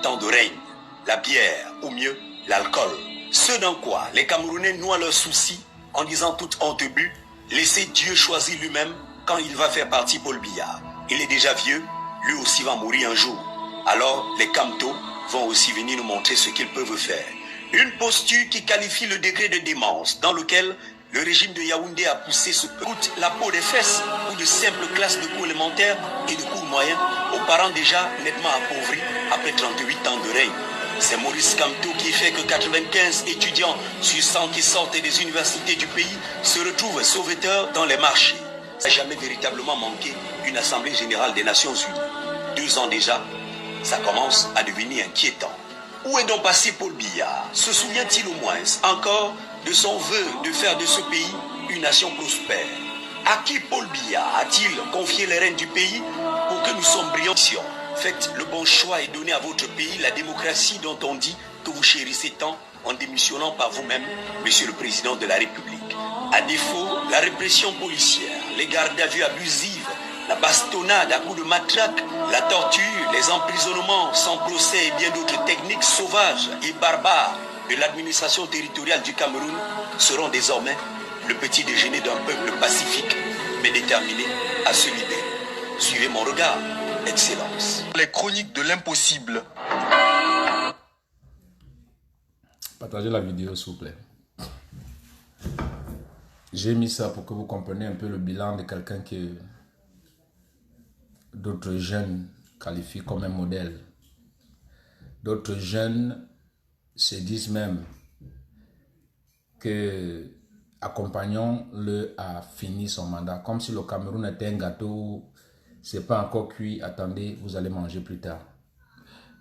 ans de règne. La bière, ou mieux, l'alcool. Ce dans quoi les Camerounais noient leurs soucis en disant toute honte but, laissez Dieu choisir lui-même quand il va faire partie Paul Biya. Il est déjà vieux, lui aussi va mourir un jour. Alors les Camto vont aussi venir nous montrer ce qu'ils peuvent faire. Une posture qui qualifie le degré de démence dans lequel le régime de Yaoundé a poussé ce peuple. La peau des fesses ou de simples classes de cours élémentaires et de cours moyens aux parents déjà nettement appauvris après 38 ans de règne. C'est Maurice Kamto qui fait que 95 étudiants sur 100 qui sortent des universités du pays se retrouvent sauveteurs dans les marchés. Ça n'a jamais véritablement manqué une Assemblée générale des Nations Unies. 2 ans déjà, ça commence à devenir inquiétant. Où est donc passé Paul Biya? Se souvient-il au moins encore de son vœu de faire de ce pays une nation prospère? À qui Paul Biya a-t-il confié les rênes du pays pour que nous sombrions? Faites le bon choix et donnez à votre pays la démocratie dont on dit que vous chérissez tant en démissionnant par vous-même, Monsieur le Président de la République. À défaut, la répression policière, les gardes à vue abusives, la bastonnade à coups de matraque, la torture, les emprisonnements sans procès et bien d'autres techniques sauvages et barbares de l'administration territoriale du Cameroun seront désormais le petit déjeuner d'un peuple pacifique mais déterminé à se libérer. Suivez mon regard, Excellence. Les chroniques de l'impossible. Partagez la vidéo s'il vous plaît. J'ai mis ça pour que vous compreniez un peu le bilan de quelqu'un que d'autres jeunes qualifient comme un modèle. D'autres jeunes se disent même que accompagnons-le à finir son mandat. Comme si le Cameroun était un gâteau, c'est pas encore cuit, attendez, vous allez manger plus tard.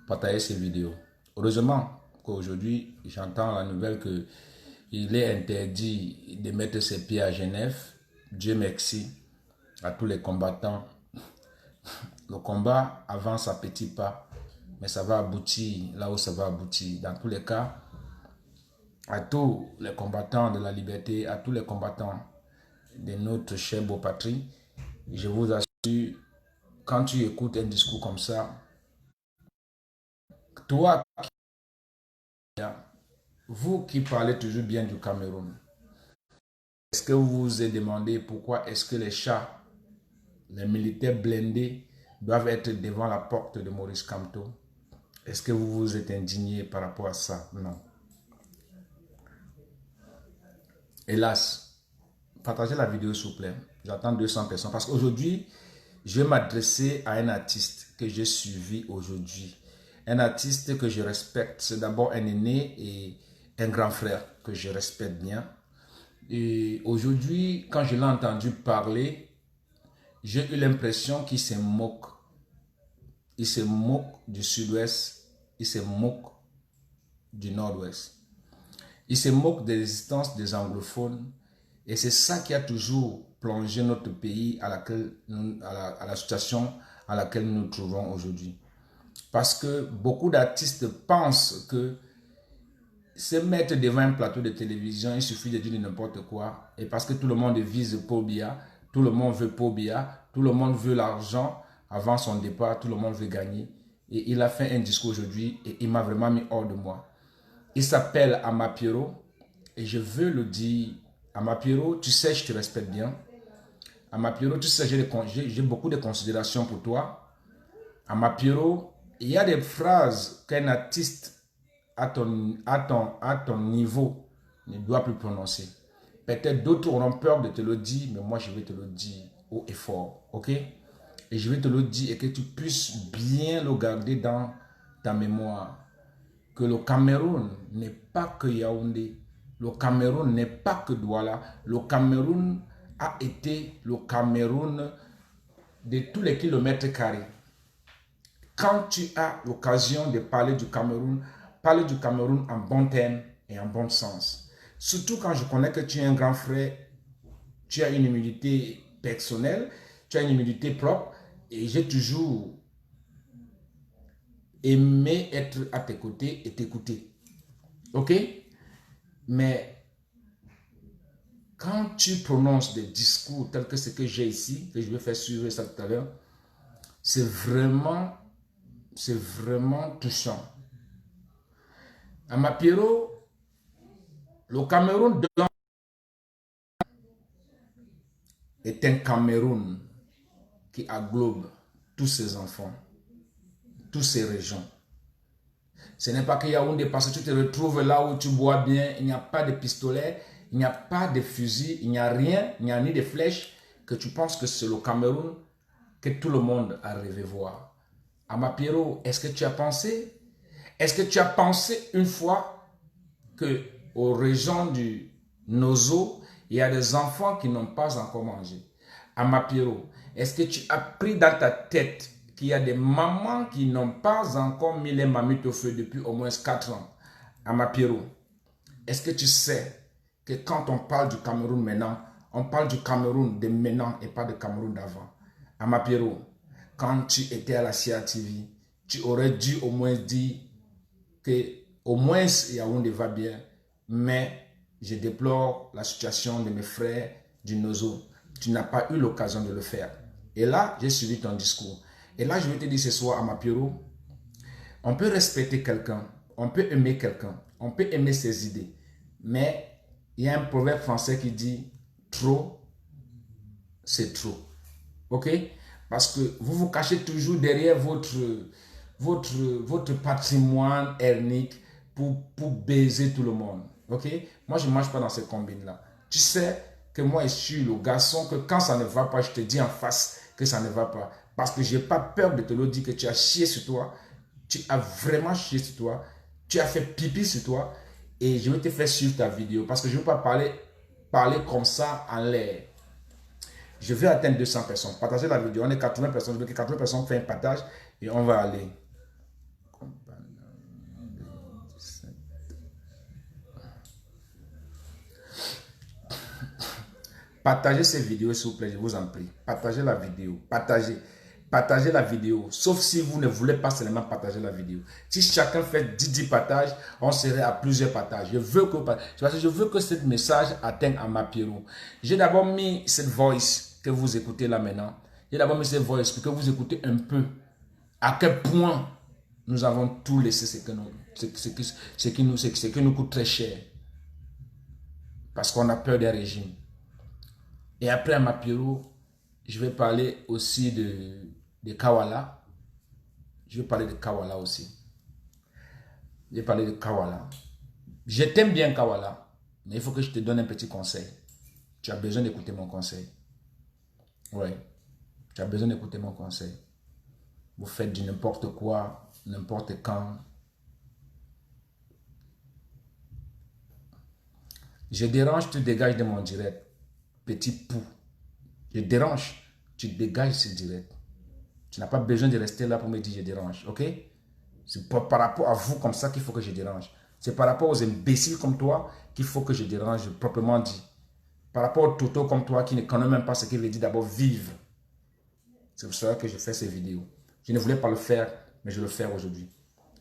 Partagez ces vidéos. Heureusement qu'aujourd'hui, j'entends la nouvelle que il est interdit de mettre ses pieds à Genève. Dieu merci à tous les combattants. Le combat avance à petits pas, mais ça va aboutir là où ça va aboutir. Dans tous les cas, à tous les combattants de la liberté, à tous les combattants de notre chère beau patrie, je vous assure, quand tu écoutes un discours comme ça, toi, vous qui parlez toujours bien du Cameroun, est-ce que vous vous êtes demandé pourquoi est-ce que les chats, les militaires blindés doivent être devant la porte de Maurice Kamto? Est-ce que vous vous êtes indigné par rapport à ça? Non. Hélas, partagez la vidéo s'il vous plaît. J'attends 200 personnes parce qu'aujourd'hui, je vais m'adresser à un artiste que j'ai suivi aujourd'hui. Un artiste que je respecte. C'est d'abord un aîné et un grand frère que je respecte bien. Et aujourd'hui, quand je l'ai entendu parler, j'ai eu l'impression qu'il se moque. Il se moque du sud-ouest. Il se moque du nord-ouest. Il se moque des résistances des anglophones. Et c'est ça qui a toujours plongé notre pays à la situation à laquelle nous nous trouvons aujourd'hui. Parce que beaucoup d'artistes pensent que se mettre devant un plateau de télévision, il suffit de dire n'importe quoi. Et parce que tout le monde vise Paul Biya, tout le monde veut Paul Biya, tout le monde veut l'argent avant son départ, tout le monde veut gagner. Et il a fait un discours aujourd'hui et il m'a vraiment mis hors de moi. Il s'appelle Amapiero et je veux le dire. Amapiero, tu sais, je te respecte bien. Amapiero, tu sais, j'ai beaucoup de considération pour toi. Amapiero, il y a des phrases qu'un artiste à ton niveau ne doit plus prononcer. Peut-être d'autres auront peur de te le dire, mais moi je vais te le dire haut et fort. Ok? Et je vais te le dire et que tu puisses bien le garder dans ta mémoire. Que le Cameroun n'est pas que Yaoundé. Le Cameroun n'est pas que Douala. Le Cameroun a été le Cameroun de tous les kilomètres carrés. Quand tu as l'occasion de parler du Cameroun, parle du Cameroun en bon terme et en bon sens. Surtout quand je connais que tu es un grand frère, tu as une humilité personnelle, tu as une humilité propre et j'ai toujours aimé être à tes côtés et t'écouter. Ok? Mais quand tu prononces des discours tels que ce que j'ai ici, que je vais faire suivre ça tout à l'heure, c'est vraiment touchant. Amapiero, le Cameroun est un Cameroun qui englobe tous ses enfants, toutes ses régions. Ce n'est pas que Yaoundé, parce que tu te retrouves là où tu bois bien, il n'y a pas de pistolet, il n'y a pas de fusil, il n'y a rien, il n'y a ni de flèches, que tu penses que c'est le Cameroun que tout le monde a rêvé voir. Amapiero, est-ce que tu as pensé? Est-ce que tu as pensé une fois que aux régions du Nozo, il y a des enfants qui n'ont pas encore mangé? Amapiero, est-ce que tu as pris dans ta tête qu'il y a des mamans qui n'ont pas encore mis les mamites au feu depuis au moins 4 ans? Amapiero, est-ce que tu sais que quand on parle du Cameroun maintenant, on parle du Cameroun de maintenant et pas du Cameroun d'avant? Amapiero, quand tu étais à la CRTV, tu aurais dû au moins dire que au moins Yaoundé va bien, mais je déplore la situation de mes frères du Nozo. Tu n'as pas eu l'occasion de le faire. Et là, j'ai suivi ton discours. Et là, je vais te dire ce soir, Amapiero, on peut respecter quelqu'un, on peut aimer quelqu'un, on peut aimer ses idées, mais il y a un proverbe français qui dit « trop, c'est trop ». Ok? Parce que vous vous cachez toujours derrière votre patrimoine ethnique pour baiser tout le monde. Ok? Moi, je ne marche pas dans ces combines-là. Tu sais que moi, je suis le garçon que quand ça ne va pas, je te dis en face que ça ne va pas. Parce que je n'ai pas peur de te le dire que tu as chié sur toi. Tu as vraiment chié sur toi. Tu as fait pipi sur toi. Et je vais te faire suivre ta vidéo. Parce que je ne veux pas parler comme ça en l'air. Je vais atteindre 200 personnes. Partagez la vidéo. On est 80 personnes. Je veux que 80 personnes fassent un partage. Et on va aller. Partagez ces vidéos, s'il vous plaît, je vous en prie. Partagez la vidéo. Partagez. Partagez la vidéo. Sauf si vous ne voulez pas seulement partager la vidéo. Si chacun fait 10 partages, on serait à plusieurs partages. Je veux que ce message atteigne Amapiero. J'ai d'abord mis cette voice que vous écoutez là maintenant. J'ai d'abord mis cette voice pour que vous écoutez un peu à quel point nous avons tout laissé ce qui nous coûte très cher. Parce qu'on a peur des régimes. Et après Amapiero, je vais parler aussi de Kawala. Je vais parler de Kawala aussi. Je vais parler de Kawala. Je t'aime bien Kawala, mais il faut que je te donne un petit conseil. Tu as besoin d'écouter mon conseil. Oui, tu as besoin d'écouter mon conseil. Vous faites du n'importe quoi, n'importe quand. Je dérange, tu dégages de mon direct. Petit pou. Je dérange, tu dégages ce direct. Tu n'as pas besoin de rester là pour me dire je dérange, ok? C'est par rapport à vous comme ça qu'il faut que je dérange. C'est par rapport aux imbéciles comme toi qu'il faut que je dérange, proprement dit. Par rapport aux Toto comme toi qui ne connaît même pas ce qu'il veut dire d'abord vivre. C'est pour cela que je fais ces vidéos. Je ne voulais pas le faire, mais je le fais aujourd'hui.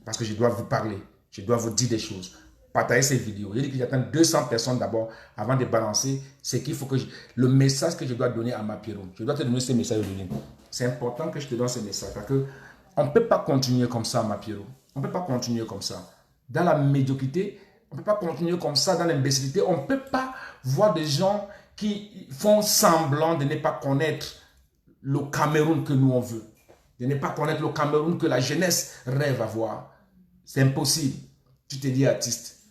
Parce que je dois vous parler, je dois vous dire des choses. Partagez ces vidéos. Il dit que j'attends 200 personnes d'abord avant de balancer ce qu'il faut que le message que je dois donner à Amapiero. Je dois te donner ce message aujourd'hui. C'est important que je te donne ce message parce que on ne peut pas continuer comme ça, Amapiero. On ne peut pas continuer comme ça. Dans la médiocrité, on ne peut pas continuer comme ça dans l'imbécilité. On ne peut pas voir des gens qui font semblant de ne pas connaître le Cameroun que nous on veut. De ne pas connaître le Cameroun que la jeunesse rêve à voir. C'est impossible. Tu te dis artiste.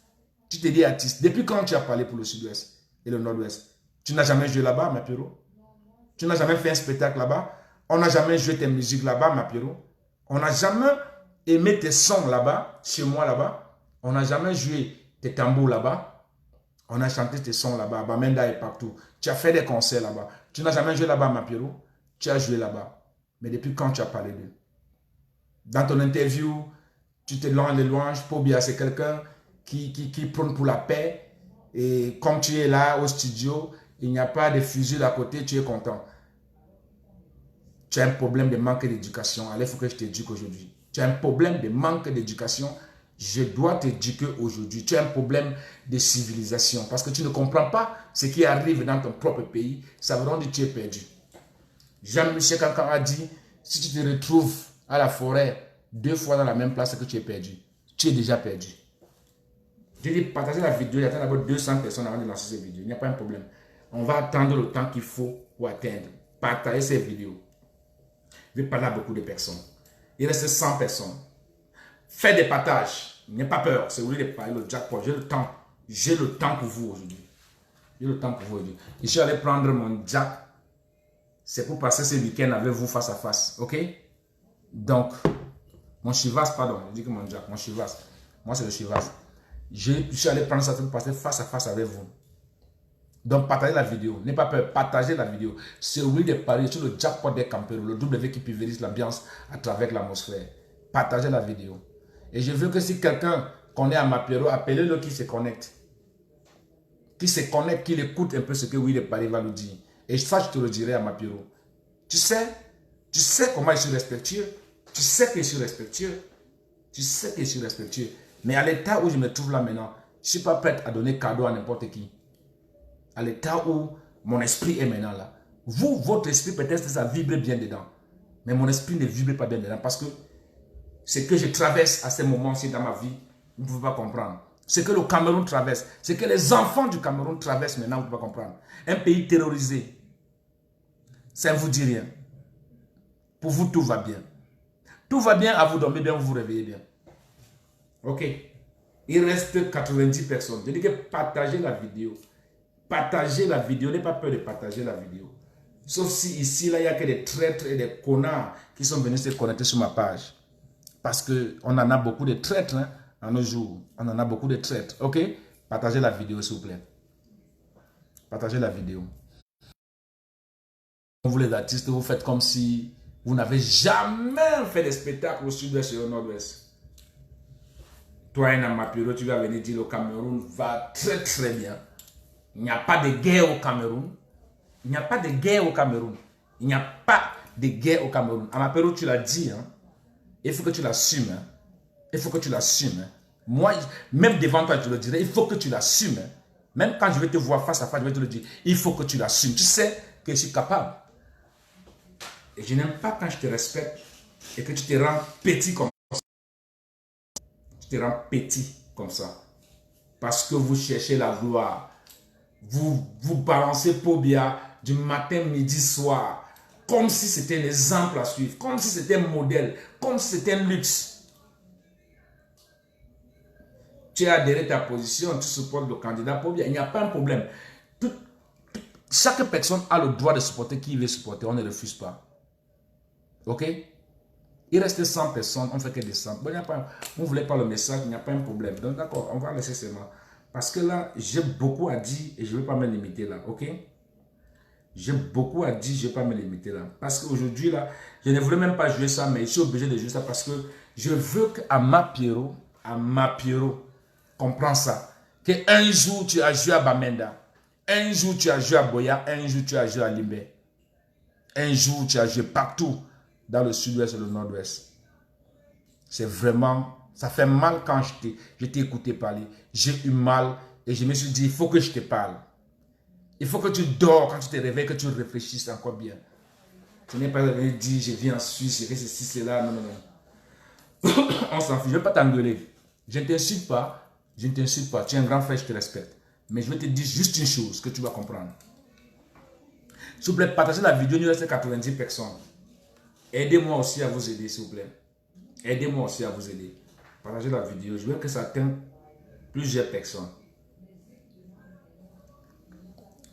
Tu te dis artiste. Depuis quand tu as parlé pour le sud-ouest et le nord-ouest? Tu n'as jamais joué là-bas, Amapiero? Tu n'as jamais fait un spectacle là-bas? On n'a jamais joué tes musiques là-bas, Amapiero? On n'a jamais aimé tes sons là-bas, chez moi là-bas? On n'a jamais joué tes tambours là-bas? On a chanté tes sons là-bas, à Bamenda et partout. Tu as fait des concerts là-bas. Tu n'as jamais joué là-bas, Amapiero? Tu as joué là-bas. Mais depuis quand tu as parlé d'eux? Dans ton interview, tu te louanges. Pobia, c'est quelqu'un qui prône pour la paix. Et comme tu es là au studio, il n'y a pas de fusil à côté, tu es content. Tu as un problème de manque d'éducation. Allez, il faut que je t'éduque aujourd'hui. Tu as un problème de manque d'éducation. Je dois t'éduquer aujourd'hui. Tu as un problème de civilisation. Parce que tu ne comprends pas ce qui arrive dans ton propre pays. Ça veut dire que tu es perdu. Jean-Michel Kankan a dit, si tu te retrouves à la forêt 2 fois dans la même place que tu es perdu, tu es déjà perdu. Je dis partagez la vidéo, il y a d'abord 200 personnes avant de lancer cette vidéo. Il n'y a pas un problème. On va attendre le temps qu'il faut pour atteindre. Partagez cette vidéo. Je vais parler à beaucoup de personnes. Il reste 100 personnes. Faites des partages. N'ayez pas peur. C'est vous de parler le jackpot. J'ai le temps. J'ai le temps pour vous aujourd'hui. J'ai le temps pour vous aujourd'hui. Je suis allé prendre mon jack. C'est pour passer ce week-end avec vous face à face. Ok? Donc, mon Chivas, pardon. Je dis que mon jack, mon Chivas. Moi, c'est le Chivas. Je suis allé prendre ça pour passer face à face avec vous. Donc, partagez la vidéo. N'ayez pas peur. Partagez la vidéo. C'est oui de parier sur le jackpot des campeurs, le W qui pulvérise l'ambiance à travers l'atmosphère. Partagez la vidéo. Et je veux que si quelqu'un connaît à Mapiero, appelez-le qui se connecte. Qui se connecte, qui écoute un peu ce que oui de Paris va nous dire. Et ça, je te le dirai à Mapiero. Tu sais comment je suis respectueux. Tu sais que je suis respectueux. Tu sais que je suis respectueux. Mais à l'état où je me trouve là maintenant, je ne suis pas prêt à donner cadeau à n'importe qui. À l'état où mon esprit est maintenant là. Vous, votre esprit, peut-être ça vibre bien dedans. Mais mon esprit ne vibre pas bien dedans parce que ce que je traverse à ce moment-ci dans ma vie, vous ne pouvez pas comprendre. Ce que le Cameroun traverse, ce que les enfants du Cameroun traversent maintenant, vous ne pouvez pas comprendre. Un pays terrorisé, ça ne vous dit rien. Pour vous, tout va bien. Tout va bien, à vous dormir bien, vous vous réveillez bien. Ok. Il reste 90 personnes. Je dis que partagez la vidéo. Partagez la vidéo. N'ayez pas peur de partager la vidéo. Sauf si ici, là, il n'y a que des traîtres et des connards qui sont venus se connecter sur ma page. Parce qu'on en a beaucoup de traîtres hein, en nos jours. On en a beaucoup de traîtres. Ok? Partagez la vidéo, s'il vous plaît. Partagez la vidéo. Vous les artistes, vous faites comme si vous n'avez jamais fait de spectacle au sud-ouest et au nord-ouest. Toi, un Mapiero, tu vas venir dire le Cameroun va très très bien. Il n'y a pas de guerre au Cameroun. Il n'y a pas de guerre au Cameroun. Il n'y a pas de guerre au Cameroun. À Mapiero, tu l'as dit. Hein? Il faut que tu l'assumes. Hein? Il faut que tu l'assumes. Hein? Moi, même devant toi, je te le dirai. Il faut que tu l'assumes. Hein? Même quand je vais te voir face à face, je vais te le dire. Il faut que tu l'assumes. Tu sais que je suis capable. Et je n'aime pas quand je te respecte et que tu te rends petit comme ça. Tu te rends petit comme ça. Parce que vous cherchez la gloire. Vous balancez Pobia du matin, midi, soir. Comme si c'était un exemple à suivre. Comme si c'était un modèle. Comme si c'était un luxe. Tu as adhéré à ta position. Tu supportes le candidat Pobia. Il n'y a pas un problème. Chaque personne a le droit de supporter qui veut supporter. On ne refuse pas. Ok? Il reste 100 personnes, on ne fait que descendre. Bon, vous ne voulez pas le message, il n'y a pas un problème. Donc d'accord, on va laisser seulement. Parce que là, j'ai beaucoup à dire et je ne vais pas me limiter là. Ok? J'ai beaucoup à dire, je ne vais pas me limiter là. Parce qu'aujourd'hui là, je ne voulais même pas jouer ça, mais je suis obligé de jouer ça parce que je veux qu'à Mapiero, comprends ça. Qu'un jour tu as joué à Bamenda, un jour tu as joué à Boya, un jour tu as joué à Limbe. Un jour tu as joué partout. Dans le sud-ouest et le nord-ouest. C'est vraiment... Ça fait mal quand je t'ai écouté parler. J'ai eu mal et je me suis dit, il faut que je te parle. Il faut que tu dors quand tu te réveilles, que tu réfléchisses encore bien. Ce n'est pas de dire, je viens en Suisse, je fais ceci, cela. Non, non, non. On s'en fout. Je ne vais pas t'engueuler. Je ne t'insulte pas. Je ne t'insulte pas. Tu es un grand frère, je te respecte. Mais je vais te dire juste une chose que tu vas comprendre. S'il vous plaît, partagez la vidéo. Il nous reste 90 personnes. Aidez-moi aussi à vous aider, s'il vous plaît. Aidez-moi aussi à vous aider. Partagez la vidéo. Je veux que ça atteigne plusieurs personnes.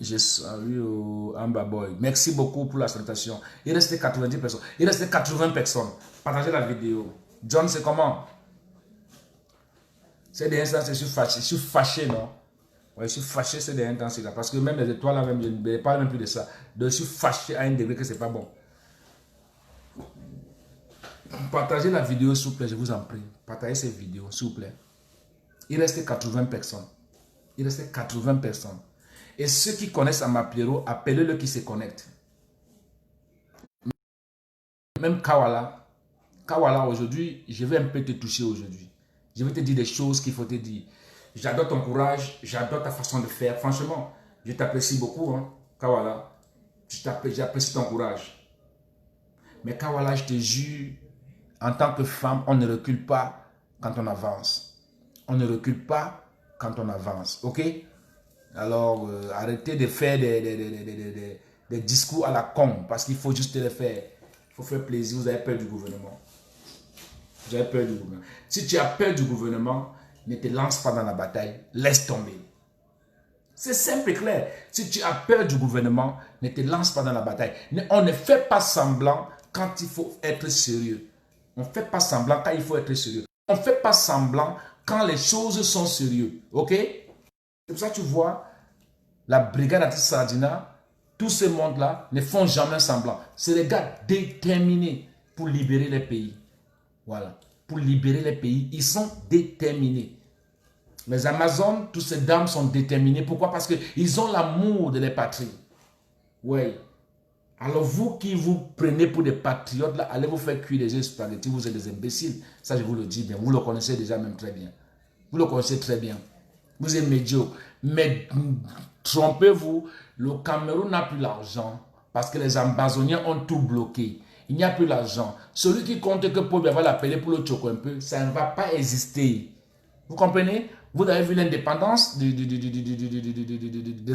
Je salue au Amba Boy. Merci beaucoup pour la salutation. Il restait 90 personnes. Il restait 80 personnes. Partagez la vidéo. John, c'est comment? C'est des instants, je suis fâché, non? Ouais, je suis fâché, c'est des instants là. Parce que même les étoiles, là, même, je ne parle même plus de ça. Donc, je suis fâché à un degré que c'est pas bon. Partagez la vidéo, s'il vous plaît, je vous en prie. Partagez cette vidéo, s'il vous plaît. Il reste 80 personnes. Il reste 80 personnes. Et ceux qui connaissent Mapiero, appelez-le qui se connectent. Même Kawala. Kawala, aujourd'hui, je vais un peu te toucher aujourd'hui. Je vais te dire des choses qu'il faut te dire. J'adore ton courage, j'adore ta façon de faire. Franchement, je t'apprécie beaucoup, hein, Kawala. J'apprécie ton courage. Mais Kawala, je te jure, en tant que femme, on ne recule pas quand on avance. On ne recule pas quand on avance. OK? Alors, arrêtez de faire des discours à la con, parce qu'il faut juste les faire. Il faut faire plaisir. Vous avez peur du gouvernement. Vous avez peur du gouvernement. Si tu as peur du gouvernement, ne te lance pas dans la bataille. Laisse tomber. C'est simple et clair. Si tu as peur du gouvernement, ne te lance pas dans la bataille. On ne fait pas semblant quand il faut être sérieux. On ne fait pas semblant quand il faut être sérieux. On ne fait pas semblant quand les choses sont sérieuses. OK? C'est pour ça que tu vois, la brigade anti-Sardina, tous ces mondes-là ne font jamais semblant. C'est des gars déterminés pour libérer les pays. Voilà. Pour libérer les pays, ils sont déterminés. Les Amazones, toutes ces dames sont déterminées. Pourquoi? Parce qu'ils ont l'amour de les patries. Oui. Alors vous qui vous prenez pour des patriotes, là, allez vous faire cuire des spaghettis, vous êtes des imbéciles. Ça, je vous le dis bien. Vous le connaissez déjà même très bien. Vous le connaissez très bien. Vous êtes médiocre. Mais trompez-vous, le Cameroun n'a plus l'argent parce que les Amazoniens ont tout bloqué. Il n'y a plus l'argent. Celui qui compte que Paul va l'appeler pour le choquer un peu, ça ne va pas exister. Vous comprenez? Vous avez vu l'indépendance des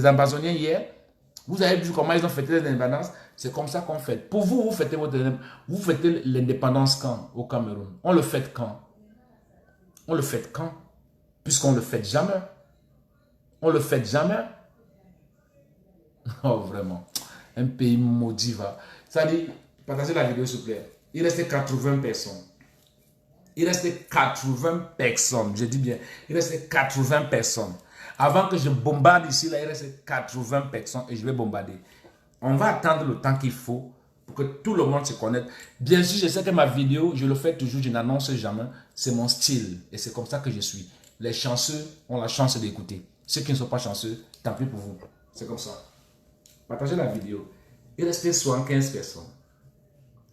Amazoniens hier? Vous avez vu comment ils ont fêté l'indépendance? C'est comme ça qu'on fait. Pour vous, vous fêtez l'indépendance quand au Cameroun? On le fête quand? On le fête quand? Puisqu'on ne le fête jamais. On le fête jamais. Oh, vraiment. Un pays maudit va. Ça dit, partagez la vidéo s'il vous plaît. Il restait 80 personnes. Il restait 80 personnes. Je dis bien, il restait 80 personnes. Avant que je bombarde ici, là, il restait 80 personnes et je vais bombarder. On va attendre le temps qu'il faut pour que tout le monde se connaisse. Bien sûr, je sais que ma vidéo, je le fais toujours, je n'annonce jamais. C'est mon style et c'est comme ça que je suis. Les chanceux ont la chance d'écouter. Ceux qui ne sont pas chanceux, tant pis pour vous. C'est comme ça. Partagez la vidéo. Il restait 75 personnes.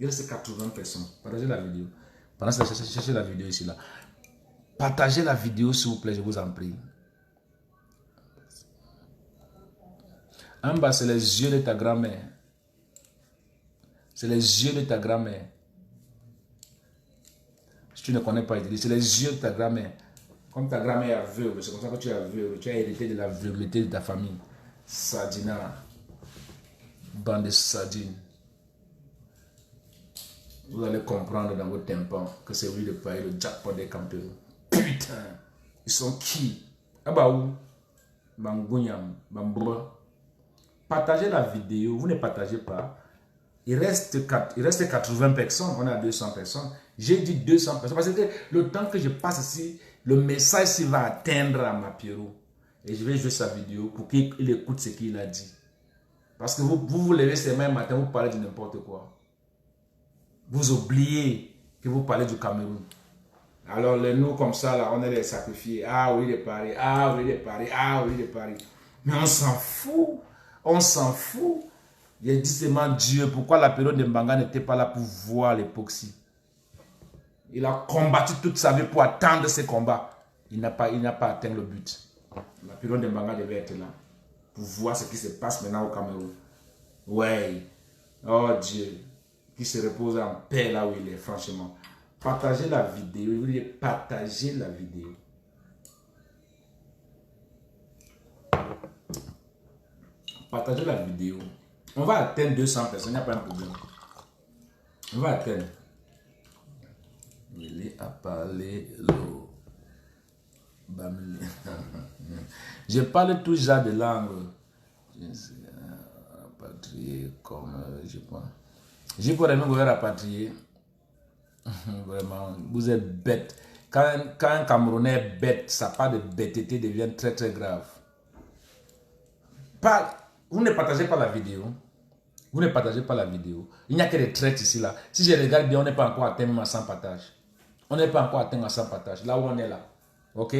Il restait 80 personnes. Partagez la vidéo. Pendant que cherchez la vidéo ici, là. Partagez la vidéo, s'il vous plaît, je vous en prie. En bas, c'est les yeux de ta grand-mère. C'est les yeux de ta grand-mère. Si tu ne connais pas, c'est les yeux de ta grand-mère. Comme ta grand-mère est aveugle, c'est comme ça que tu es aveugle. Tu as hérité de l'aveugleté de ta famille. Sardina. Bande de sardines. Vous allez comprendre dans vos tympans que c'est lui le pays, le jackpot des campeurs. Putain! Ils sont qui? Abaou, Bangouniam, Bamboua. Partagez la vidéo, vous ne partagez pas. Il reste 80 personnes, on est à 200 personnes. J'ai dit 200 personnes parce que le temps que je passe ici, le message s'il va atteindre à Mapiro. Et je vais jouer sa vidéo pour qu'il écoute ce qu'il a dit. Parce que vous levez ces mains matin, vous parlez de n'importe quoi. Vous oubliez que vous parlez du Cameroun. Alors nous comme ça, là, on est les sacrifiés. Ah oui, il est Paris. Ah oui, il est Paris. Ah oui, il est Paris. Mais on s'en fout. On s'en fout. J'ai dit seulement Dieu, pourquoi la période de Mbanga n'était pas là pour voir l'époxy. Il a combattu toute sa vie pour attendre ce combat. Il n'a pas atteint le but. La période de Mbanga devait être là. Pour voir ce qui se passe maintenant au Cameroun. Ouais. Oh Dieu. Qui se repose en paix là où il est, franchement. Partagez la vidéo. Partagez la vidéo. Partagez la vidéo. On va atteindre 200 personnes, il n'y a pas de problème. On va atteindre. Il a parlé l'eau. Je parle tout genre de langue. Rapatrier comme je pense. Je pourrais même vous rapatrier. Vraiment, vous êtes bête. Quand un Camerounais est bête, sa part de bêteté devient très très grave. Vous ne partagez pas la vidéo. Vous ne partagez pas la vidéo. Il n'y a que des traites ici là. Si je regarde bien, on n'est pas encore atteint même à 100 partages. On n'est pas encore atteint à 100 partages. Là où on est là. Ok?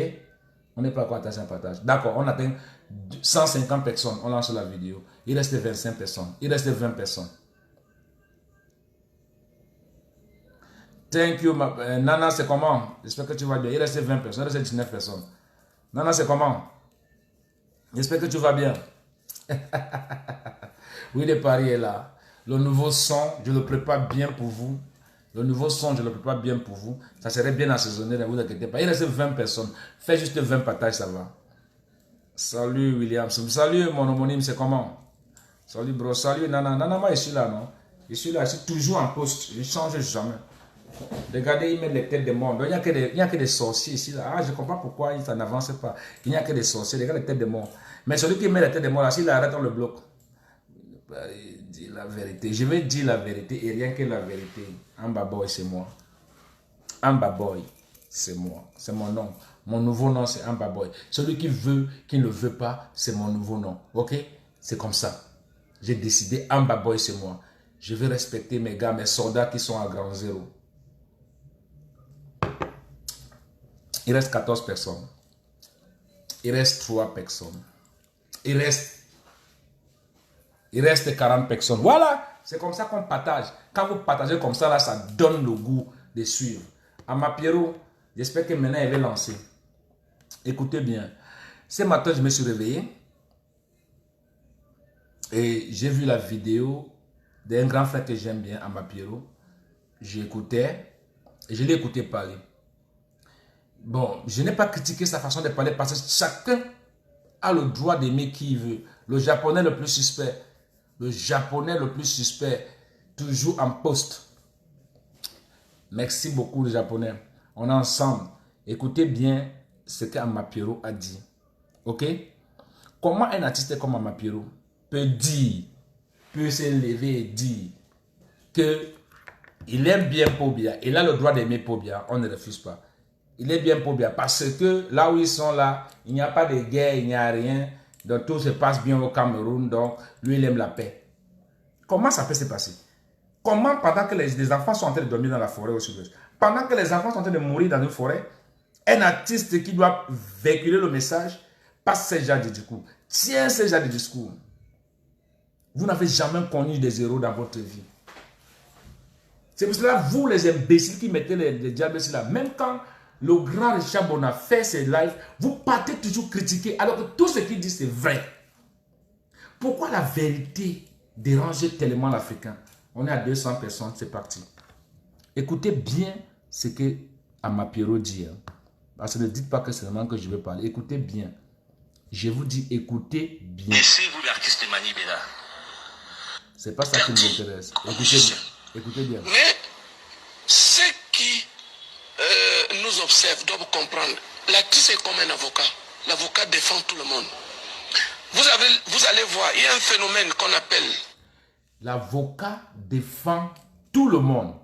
On n'est pas encore atteint à 100 partages. D'accord, on atteint 150 personnes. On lance la vidéo. Il reste 25 personnes. Il reste 20 personnes. Thank you. Nana, c'est comment? J'espère que tu vas bien. Il reste 20 personnes. Il reste 19 personnes. Nana, c'est comment? J'espère que tu vas bien. Oui, le Paris est là. Le nouveau son, je le prépare bien pour vous. Le nouveau son, je le prépare bien pour vous. Ça serait bien assaisonné, ne vous inquiétez pas. Il reste 20 personnes. Fais juste 20 partages, ça va. Salut William. Salut mon homonyme, c'est comment? Salut bro, salut Nana. Nana, moi je suis là, non? Je suis là, je suis toujours en poste. Je ne change jamais. Regardez, ils mettent les têtes des morts. Il n'y a que des sorciers ici. Là. Ah, je ne comprends pas pourquoi ça n'avance pas. Il n'y a que des sorciers. Regarde les têtes des morts. Mais celui qui met les têtes des morts, là, s'il arrête, on le bloque. Il dit la vérité. Je vais dire la vérité et rien que la vérité. Amba Boy, c'est moi. Amba Boy, c'est moi. C'est mon nom. Mon nouveau nom, c'est Amba Boy. Celui qui veut, qui ne veut pas, c'est mon nouveau nom. Ok? C'est comme ça. J'ai décidé, Amba Boy, c'est moi. Je vais respecter mes gars, mes soldats qui sont à Grand Zéro. Il reste 14 personnes. Il reste 3 personnes. Il reste 40 personnes. Voilà, c'est comme ça qu'on partage. Quand vous partagez comme ça, là, ça donne le goût de suivre. Amapiero, j'espère que maintenant, il va lancer. Écoutez bien. Ce matin, je me suis réveillé et j'ai vu la vidéo d'un grand frère que j'aime bien, Amapiero. J'écoutais et je l'ai écouté parler. Bon, je n'ai pas critiqué sa façon de parler parce que chacun a le droit d'aimer qui il veut. Le japonais le plus suspect. Le japonais le plus suspect. Toujours en poste. Merci beaucoup, le japonais. On est ensemble. Écoutez bien ce qu'Amapiero a dit. Ok? Comment un artiste comme Amapiero peut dire, peut se lever et dire que il aime bien Pobia. Il a le droit d'aimer Pobia. On ne refuse pas. Il est bien Pobia parce que là où ils sont là, il n'y a pas de guerre, il n'y a rien. Donc tout se passe bien au Cameroun. Donc lui, il aime la paix. Comment ça peut se passer? Comment pendant que les enfants sont en train de dormir dans la forêt au sud-ouest, pendant que les enfants sont en train de mourir dans une forêt, un artiste qui doit véhiculer le message passe ce genre de discours. Tiens ce genre de discours. Vous n'avez jamais connu des héros dans votre vie. C'est pour cela, vous les imbéciles qui mettez les diables là, même quand le grand Richard Bona fait ses lives, vous partez toujours critiquer alors que tout ce qu'il dit c'est vrai. Pourquoi la vérité dérange tellement l'Africain? On est à 200 personnes, c'est parti. Écoutez bien ce que Amapiero dit. Hein. Parce que ne dites pas que c'est seulement que je vais parler. Écoutez bien. Je vous dis, écoutez bien. Laissez-vous l'artiste Manibela. C'est pas ça qui nous intéresse. Écoutez bien. Mais ceux qui nous observent doivent comprendre. L'artiste est comme un avocat. L'avocat défend tout le monde. Vous allez voir, il y a un phénomène qu'on appelle... L'avocat défend tout le monde.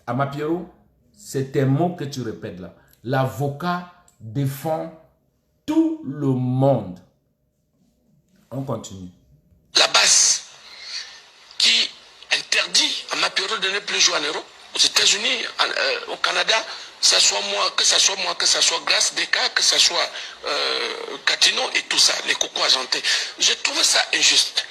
Amapiero, c'est un mot que tu répètes là. L'avocat défend tout le monde. On continue. La base qui interdit à Amapiero de ne plus jouer en Europe, aux États-Unis, au Canada, que ce soit moi, que ce soit Grace Deka, que ce soit Catino et tout ça, les cocos argentés. J'ai trouvé ça injuste.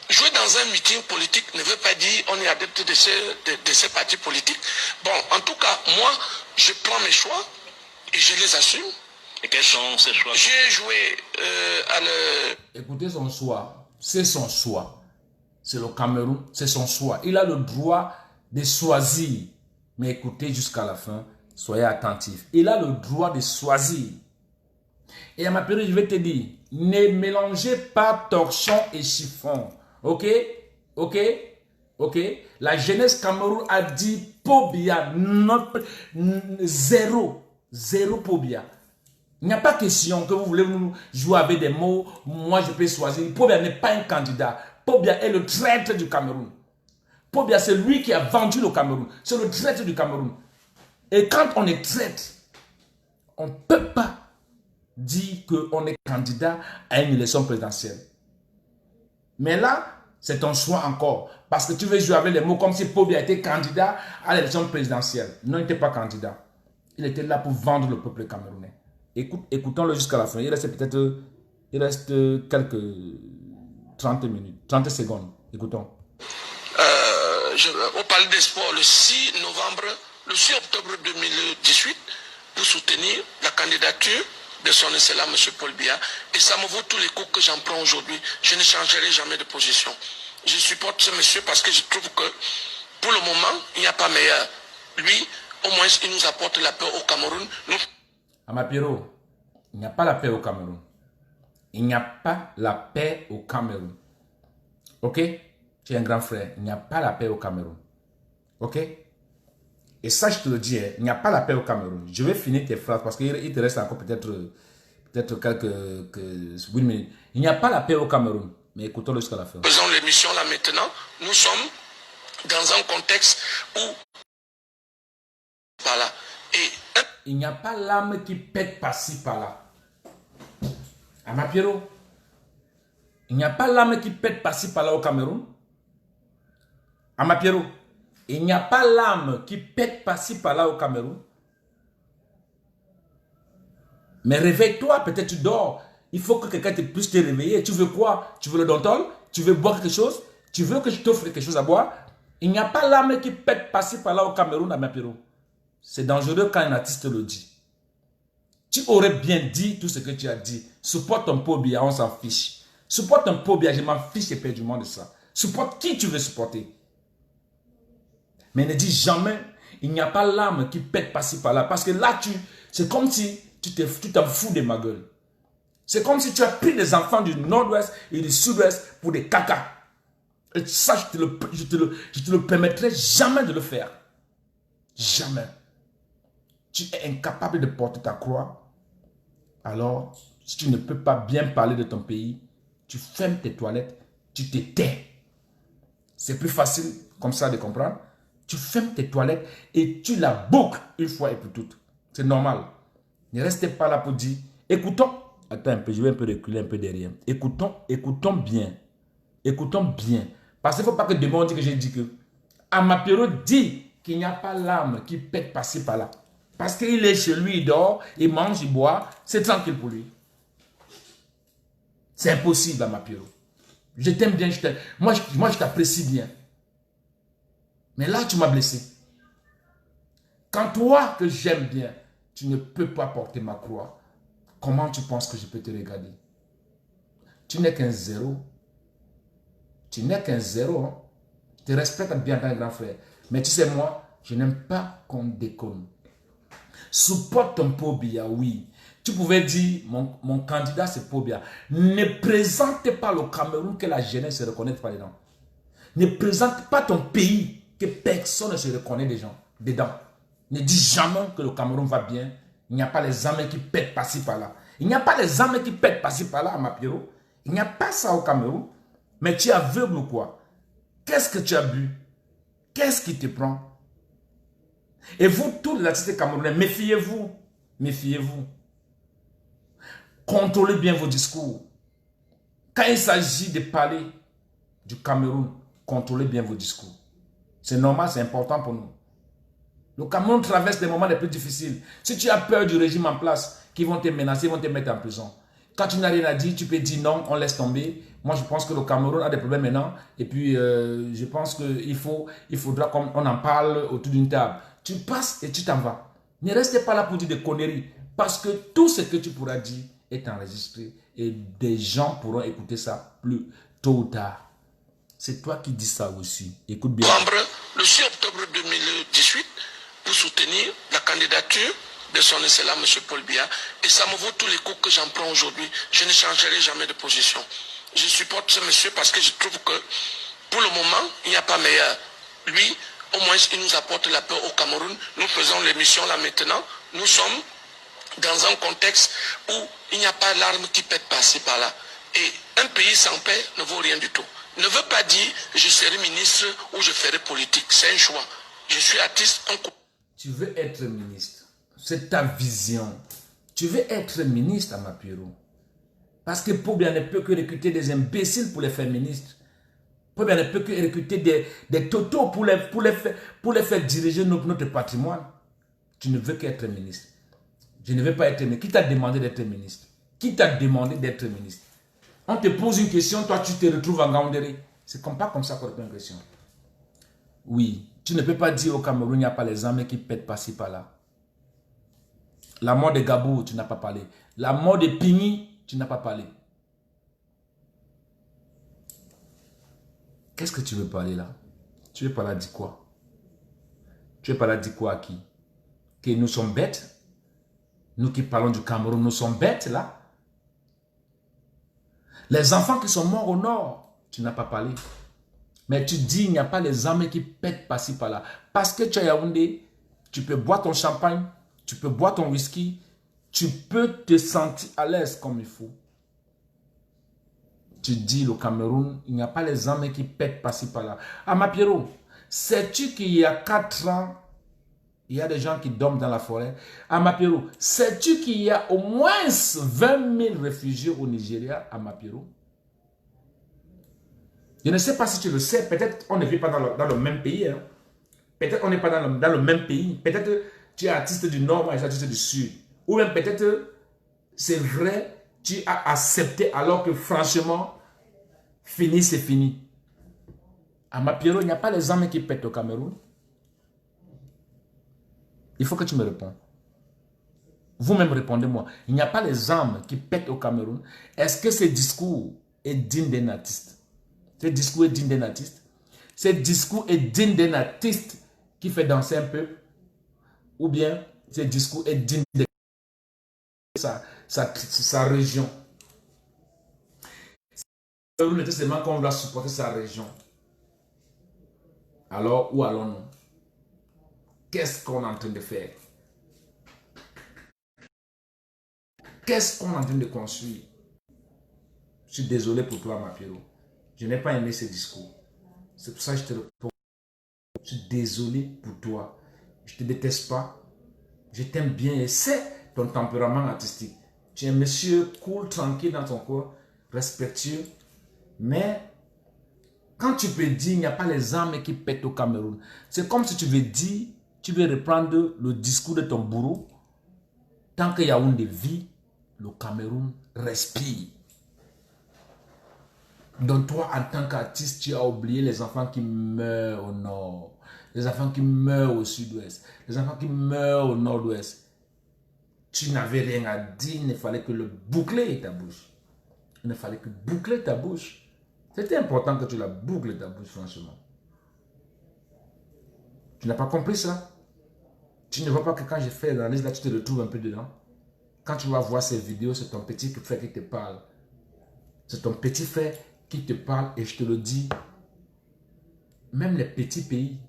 Jouer dans un meeting politique ne veut pas dire on est adepte de ces partis politiques. Bon, en tout cas, moi, je prends mes choix et je les assume. Et quels sont ces choix? J'ai joué à le... Écoutez son choix. C'est son choix. C'est le Cameroun, c'est son choix. Il a le droit de choisir. Mais écoutez jusqu'à la fin, soyez attentifs. Il a le droit de choisir. Et à ma période, je vais te dire, ne mélangez pas torchon et chiffon. Ok? Ok? Ok? La jeunesse Cameroun a dit Pobia. Zéro. Zéro Pobia. Il n'y a pas question que vous voulez nous jouer avec des mots. Moi, je peux choisir. Pobia n'est pas un candidat. Pobia est le traître du Cameroun. Pobia, c'est lui qui a vendu le Cameroun. C'est le traître du Cameroun. Et quand on est traître, on ne peut pas dire qu'on est candidat à une élection présidentielle. Mais là, c'est ton choix encore. Parce que tu veux jouer avec les mots comme si Pobia était candidat à l'élection présidentielle. Non, il n'était pas candidat. Il était là pour vendre le peuple camerounais. Écoutons-le jusqu'à la fin. Il reste peut-être quelques 30 minutes, 30 secondes. Écoutons. Au Palais des Sports le 6 octobre 2018 pour soutenir la candidature de son excellence M. Paul Biya. Et ça me vaut tous les coups que j'en prends aujourd'hui. Je ne changerai jamais de position. Je supporte ce monsieur parce que je trouve que pour le moment, il n'y a pas meilleur. Lui, au moins, il nous apporte la paix au Cameroun. Amapiero, il n'y a pas la paix au Cameroun. Il n'y a pas la paix au Cameroun. Ok? Tu es un grand frère. Il n'y a pas la paix au Cameroun. Ok? Et ça, je te le dis, hein, il n'y a pas la paix au Cameroun. Je vais finir tes phrases parce qu'il te reste encore peut-être quelques 8 minutes. Il n'y a pas la paix au Cameroun. Mais écoutons-le jusqu'à la fin. Faisons l'émission là maintenant. Nous sommes dans un contexte où... Voilà. Et... Il n'y a pas l'âme qui pète par-ci, par-là. Amapiero, il n'y a pas l'âme qui pète par-ci, par-là au Cameroun. Amapiero, il n'y a pas l'âme qui pète par-ci, par-là au Cameroun. Mais réveille-toi, peut-être tu dors. Il faut que quelqu'un puisse te réveiller. Tu veux quoi? Tu veux le Dontol? Tu veux boire quelque chose? Tu veux que je t'offre quelque chose à boire? Il n'y a pas l'âme qui pète par-ci, par-là au Cameroun, Amapiero. C'est dangereux quand un artiste le dit. Tu aurais bien dit tout ce que tu as dit. Supporte ton Paul Biya, on s'en fiche. Supporte ton Paul Biya, je m'en fiche éperdument de ça. Supporte qui tu veux supporter. Mais ne dis jamais, il n'y a pas l'âme qui pète par-ci par-là. Parce que là, c'est comme si tu t'en fous de ma gueule. C'est comme si tu as pris des enfants du nord-ouest et du sud-ouest pour des caca. Et ça, je te le permettrai jamais de le faire. Jamais. Tu es incapable de porter ta croix. Alors, si tu ne peux pas bien parler de ton pays, tu fermes tes toilettes, tu te tais. C'est plus facile comme ça de comprendre. Tu fermes tes toilettes et tu la boucles une fois et pour toutes. C'est normal. Ne restez pas là pour dire, écoutons. Attends un peu, je vais un peu reculer un peu derrière. Écoutons bien. Écoutons bien. Parce qu'il ne faut pas que demain on dise que j'ai dit que Amapiero dit qu'il n'y a pas l'âme qui pète par-ci par-là. Parce qu'il est chez lui, il dort, il mange, il boit, c'est tranquille pour lui. C'est impossible, Amapiero. Je t'aime bien, moi je t'apprécie bien. Mais là, tu m'as blessé. Quand toi, que j'aime bien, tu ne peux pas porter ma croix, comment tu penses que je peux te regarder? Tu n'es qu'un zéro. Tu n'es qu'un zéro. Hein? Je te respecte bien tant grand frère. Mais tu sais, moi, je n'aime pas qu'on déconne. Supporte ton Paul Biya, oui. Tu pouvais dire, mon candidat c'est Paul Biya. Ne présente pas le Cameroun que la jeunesse se reconnaît pas dedans. Ne présente pas ton pays que personne ne se reconnaît dedans. Ne dis jamais que le Cameroun va bien. Il n'y a pas les âmes qui pètent par-ci par-là. Il n'y a pas les âmes qui pètent par-ci par-là, Amapiero. Il n'y a pas ça au Cameroun. Mais tu es aveugle ou quoi? Qu'est-ce que tu as bu? Qu'est-ce qui te prend? Et vous, tous les artistes camerounais, méfiez-vous. Méfiez-vous. Contrôlez bien vos discours. Quand il s'agit de parler du Cameroun, contrôlez bien vos discours. C'est normal, c'est important pour nous. Le Cameroun traverse des moments les plus difficiles. Si tu as peur du régime en place, qui vont te menacer, ils vont te mettre en prison. Quand tu n'as rien à dire, tu peux dire non, on laisse tomber. Moi, je pense que le Cameroun a des problèmes maintenant. Et puis, je pense qu'il faudra qu'on en parle autour d'une table. Tu passes et tu t'en vas. Ne restez pas là pour dire des conneries. Parce que tout ce que tu pourras dire est enregistré. Et des gens pourront écouter ça plus tôt ou tard. C'est toi qui dis ça aussi. Écoute bien. Le 6 octobre 2018, pour soutenir la candidature de son Excellence M. Paul Biya. Et ça me vaut tous les coups que j'en prends aujourd'hui. Je ne changerai jamais de position. Je supporte ce monsieur parce que je trouve que pour le moment, il n'y a pas meilleur. Lui, au moins, il nous apporte la paix au Cameroun. Nous faisons l'émission là maintenant. Nous sommes dans un contexte où il n'y a pas l'arme qui pète par-ci par-là. Et un pays sans paix ne vaut rien du tout. Ne veut pas dire je serai ministre ou je ferai politique. C'est un choix. Je suis artiste. Tu veux être ministre. C'est ta vision. Tu veux être ministre, Amapiero. Parce que Paul Biya ne peut que recruter des imbéciles pour les faire ministres. Paul Biya ne peut que recruter des totos pour les faire diriger notre patrimoine. Tu ne veux qu'être ministre. Je ne veux pas être ministre. Qui t'a demandé d'être ministre? Qui t'a demandé d'être ministre? On te pose une question, toi tu te retrouves en Gaoundéré. C'est pas comme ça qu'on répond à une question. Oui, tu ne peux pas dire au Cameroun, il n'y a pas les armes qui pètent par-ci par-là. La mort de Gabou, tu n'as pas parlé. La mort de Pigny, tu n'as pas parlé. Qu'est-ce que tu veux parler là? Tu veux parler de quoi? Tu veux parler de quoi à qui? Que nous sommes bêtes? Nous qui parlons du Cameroun, nous sommes bêtes là? Les enfants qui sont morts au nord, tu n'as pas parlé. Mais tu dis, il n'y a pas les armes qui pètent par-ci, par-là. Parce que tu es à Yaoundé, tu peux boire ton champagne, tu peux boire ton whisky, tu peux te sentir à l'aise comme il faut. Tu dis, le Cameroun, il n'y a pas les armes qui pètent par-ci, par-là. Ah, ma Pierrot, sais-tu qu'il y a 4 ans, il y a des gens qui dorment dans la forêt? À Mapiro, sais-tu qu'il y a au moins 20 000 réfugiés au Nigeria à Mapiro? Je ne sais pas si tu le sais, peut-être on ne vit pas dans le même pays. Hein. Peut-être on n'est pas dans le même pays. Peut-être tu es artiste du Nord, moi je suis artiste du Sud. Ou même peut-être, c'est vrai, tu as accepté alors que franchement, fini c'est fini. À Mapiro, il n'y a pas les armes qui pètent au Cameroun. Il faut que tu me réponds. Vous-même répondez-moi. Il n'y a pas les armes qui pètent au Cameroun. Est-ce que ce discours est digne d'un artiste? Ce discours est digne d'un artiste? Ce discours est digne d'un artiste qui fait danser un peu? Ou bien ce discours est digne de sa région? Le Cameroun était seulement qu'on doit supporter sa région. Alors, où allons-nous? Qu'est-ce qu'on est en train de faire? Qu'est-ce qu'on est en train de construire? Je suis désolé pour toi, ma Pierrot. Je n'ai pas aimé ce discours. C'est pour ça que je te réponds. Je suis désolé pour toi. Je ne te déteste pas. Je t'aime bien et c'est ton tempérament artistique. Tu es un monsieur cool, tranquille dans ton corps, respectueux. Mais quand tu peux dire il n'y a pas les armes qui pètent au Cameroun, c'est comme si tu veux dire, tu veux reprendre le discours de ton bourreau. Tant qu'il y a une vie, le Cameroun respire. Donc toi, en tant qu'artiste, tu as oublié les enfants qui meurent au nord, les enfants qui meurent au sud-ouest, les enfants qui meurent au nord-ouest. Tu n'avais rien à dire, il ne fallait que le boucler ta bouche. Il ne fallait que boucler ta bouche. C'était important que tu la boucles ta bouche, franchement. Tu n'as pas compris ça? Tu ne vois pas que quand je fais l'analyse, là, tu te retrouves un peu dedans? Quand tu vas voir ces vidéos, c'est ton petit frère qui te parle. C'est ton petit frère qui te parle et je te le dis, même les petits pays,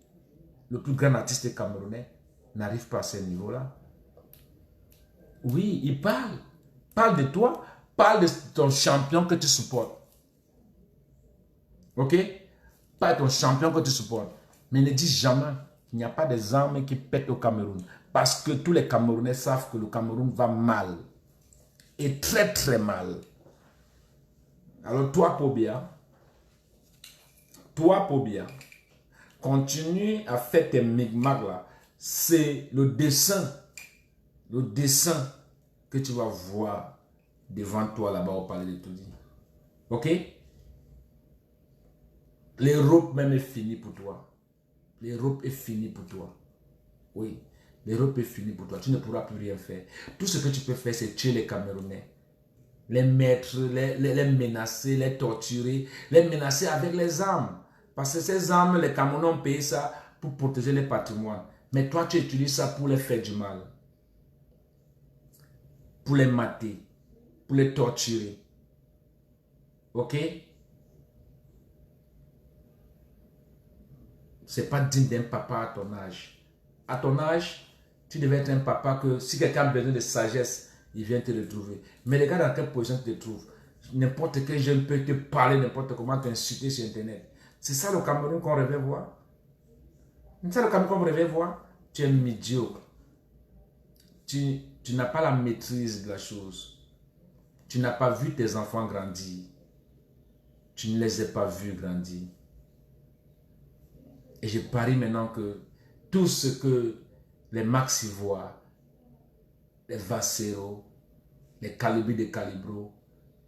le plus grand artiste camerounais n'arrive pas à ce niveau-là. Oui, il parle. Parle de toi, parle de ton champion que tu supportes. Ok? Parle de ton champion que tu supportes. Mais ne dis jamais qu'il n'y a pas des armes qui pètent au Cameroun. Parce que tous les Camerounais savent que le Cameroun va mal. Et très très mal. Alors toi, Pobia, continue à faire tes migmags là. C'est le dessin que tu vas voir devant toi là-bas au palais de Toudi. Ok? L'Europe même est finie pour toi. L'Europe est finie pour toi. Oui, l'Europe est finie pour toi. Tu ne pourras plus rien faire. Tout ce que tu peux faire, c'est tuer les Camerounais. Les mettre, les menacer, les torturer, les menacer avec les armes. Parce que ces armes, les Camerounais ont payé ça pour protéger les patrimoines. Mais toi, tu utilises ça pour les faire du mal. Pour les mater, pour les torturer. Ok? C'est pas digne d'un papa à ton âge. À ton âge, tu devais être un papa que si quelqu'un a besoin de sagesse, il vient te retrouver. Mais les gars, dans quelle position tu te trouves? N'importe quel jeune peut te parler, n'importe comment t'insulter sur Internet. C'est ça le Cameroun qu'on rêvait voir? C'est ça le Cameroun qu'on rêvait voir? Tu es médiocre. Tu n'as pas la maîtrise de la chose. Tu n'as pas vu tes enfants grandir. Tu ne les as pas vus grandir. Et je parie maintenant que tout ce que les Max Ivoire, les Vassero, les Calibri de Calibro,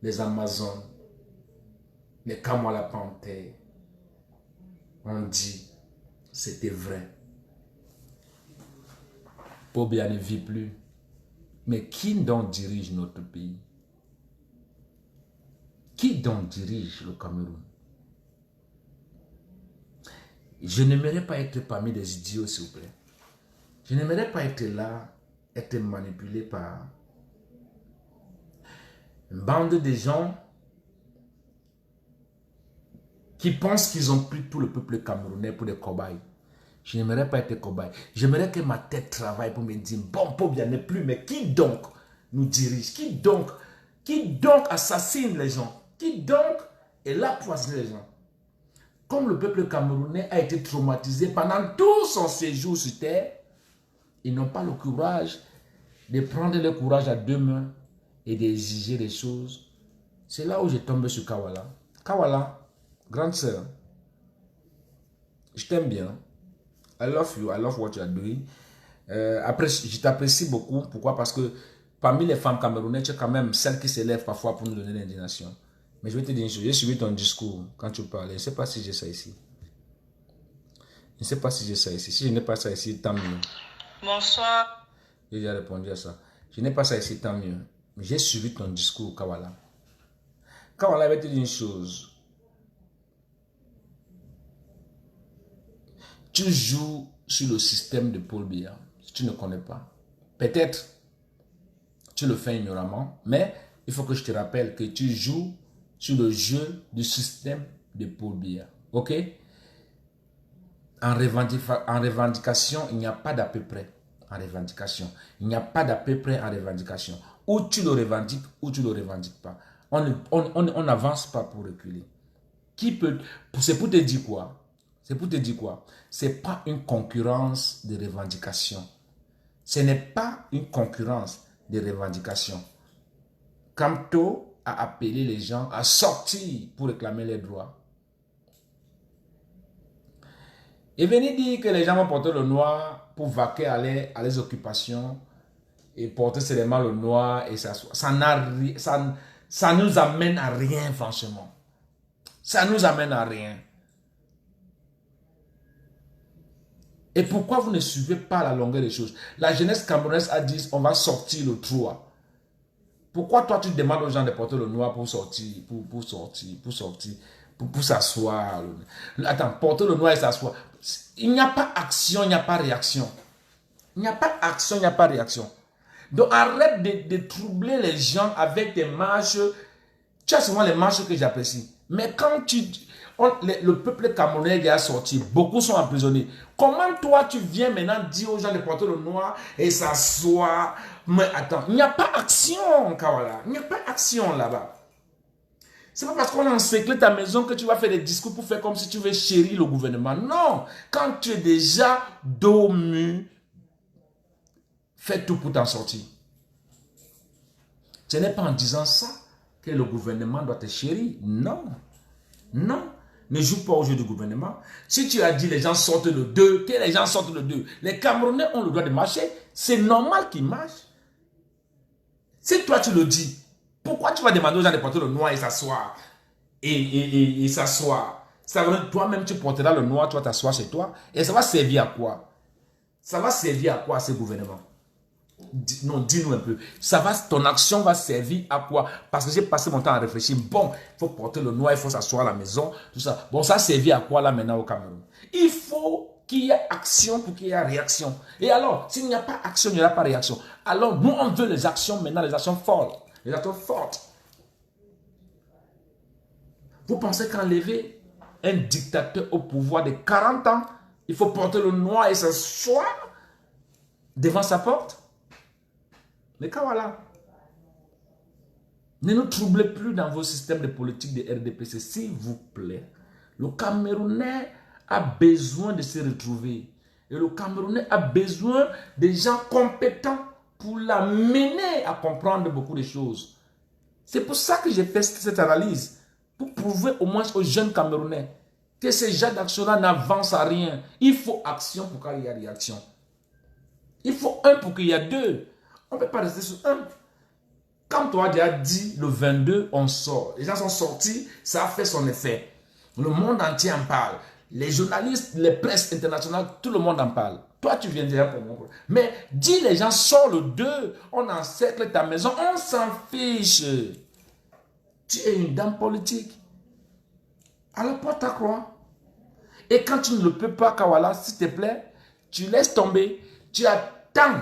les Amazones, les Kamala Panthère ont dit, c'était vrai. Pobia ne vit plus. Mais qui donc dirige notre pays? Qui donc dirige le Cameroun? Je n'aimerais pas être parmi des idiots, s'il vous plaît. Je n'aimerais pas être là, être manipulé par une bande de gens qui pensent qu'ils ont pris tout le peuple camerounais pour des cobayes. Je n'aimerais pas être cobaye. J'aimerais que ma tête travaille pour me dire, bon, Pobia n'est plus, mais qui donc nous dirige? Qui donc assassine les gens? Qui donc est là pour assassiner les gens? Comme le peuple camerounais a été traumatisé pendant tout son séjour sur terre, ils n'ont pas le courage de prendre le courage à deux mains et d'exiger des choses. C'est là où je tombe sur Kawala. Kawala, grande sœur, je t'aime bien. I love you, I love what you are doing. Après, je t'apprécie beaucoup. Pourquoi? Parce que parmi les femmes camerounaises, tu es quand même celle qui s'élève parfois pour nous donner l'indignation. Mais je vais te dire une chose, j'ai suivi ton discours quand tu parlais. Je ne sais pas si j'ai ça ici. Je ne sais pas si j'ai ça ici. Si je n'ai pas ça ici, tant mieux. Bonsoir. J'ai déjà répondu à ça. Je n'ai pas ça ici, tant mieux. Mais j'ai suivi ton discours, Kawala. Kawala, je vais te dire une chose. Tu joues sur le système de Paul Biya. Si tu ne connais pas. Peut-être tu le fais ignoramment, mais il faut que je te rappelle que tu joues sur le jeu du système de Paul Biya. Ok? En revendication, il n'y a pas d'à peu près. En revendication. Il n'y a pas d'à peu près en revendication. Ou tu le revendiques, ou tu ne le revendiques pas. On n'avance pas pour reculer. Qui peut... C'est pour te dire quoi? C'est pour te dire quoi? Ce n'est pas une concurrence de revendication. Ce n'est pas une concurrence de revendication. Kamto a appelé les gens à sortir pour réclamer les droits. Et venir dire que les gens vont porter le noir pour vaquer à les occupations et porter seulement le noir et s'asseoir. Ça nous amène à rien, franchement. Ça nous amène à rien. Et pourquoi vous ne suivez pas la longueur des choses? La jeunesse camerounaise a dit, on va sortir le 3. Pourquoi toi tu demandes aux gens de porter le noir pour sortir, pour s'asseoir? Attends, porter le noir et s'asseoir. Il n'y a pas action, il n'y a pas réaction. Il n'y a pas action, il n'y a pas réaction. Donc arrête de troubler les gens avec des marches. Tu as souvent les marches que j'apprécie. Mais quand le peuple camerounais qui a sorti, beaucoup sont emprisonnés. Comment toi tu viens maintenant dire aux gens de porter le noir et s'asseoir? Mais attends, il n'y a pas action, Kawala. Il n'y a pas action là-bas. C'est pas parce qu'on a encerclé ta maison que tu vas faire des discours pour faire comme si tu veux chérir le gouvernement. Non. Quand tu es déjà dos mûr, fais tout pour t'en sortir. Ce n'est pas en disant ça que le gouvernement doit te chérir. Non. Non. Ne joue pas au jeu du gouvernement. Si tu as dit les gens sortent le 2, que les gens sortent le 2. Les Camerounais ont le droit de marcher. C'est normal qu'ils marchent. Si toi tu le dis, pourquoi tu vas demander aux gens de porter le noir et s'asseoir? Et s'asseoir. Ça veut dire toi-même tu porteras le noir, tu vas t'asseoir chez toi. Et ça va servir à quoi? Ça va servir à quoi à ce gouvernement? Non, dis-nous un peu. Ton action va servir à quoi? Parce que j'ai passé mon temps à réfléchir. Bon, il faut porter le noir, il faut s'asseoir à la maison, tout ça. Bon, ça servir à quoi là maintenant au Cameroun? Il faut qu'il y ait action pour qu'il y ait réaction. Et alors, s'il n'y a pas action, il n'y aura pas réaction. Alors, nous, on veut les actions maintenant, les actions fortes. Les actions fortes. Vous pensez qu'enlever un dictateur au pouvoir de 40 ans, il faut porter le noir et s'asseoir devant sa porte? Mais Kawala, ne nous troublez plus dans vos systèmes de politique de RDPC, s'il vous plaît. Le Camerounais a besoin de se retrouver. Et le Camerounais a besoin de gens compétents pour l'amener à comprendre beaucoup de choses. C'est pour ça que j'ai fait cette analyse. Pour prouver au moins aux jeunes Camerounais que ces gens d'action-là n'avancent à rien. Il faut action pour qu'il y ait réaction. Il faut un pour qu'il y ait deux. On ne peut pas rester sur un. Quand toi tu as dit le 22, on sort. Les gens sont sortis, ça a fait son effet. Le monde entier en parle. Les journalistes, les presses internationales, tout le monde en parle. Toi, tu viens dire pour moi. Mais dis les gens, sors le 2, on encercle ta maison, on s'en fiche. Tu es une dame politique. Alors porte ta croix. Et quand tu ne le peux pas, Kawala, s'il te plaît, tu laisses tomber. Tu attends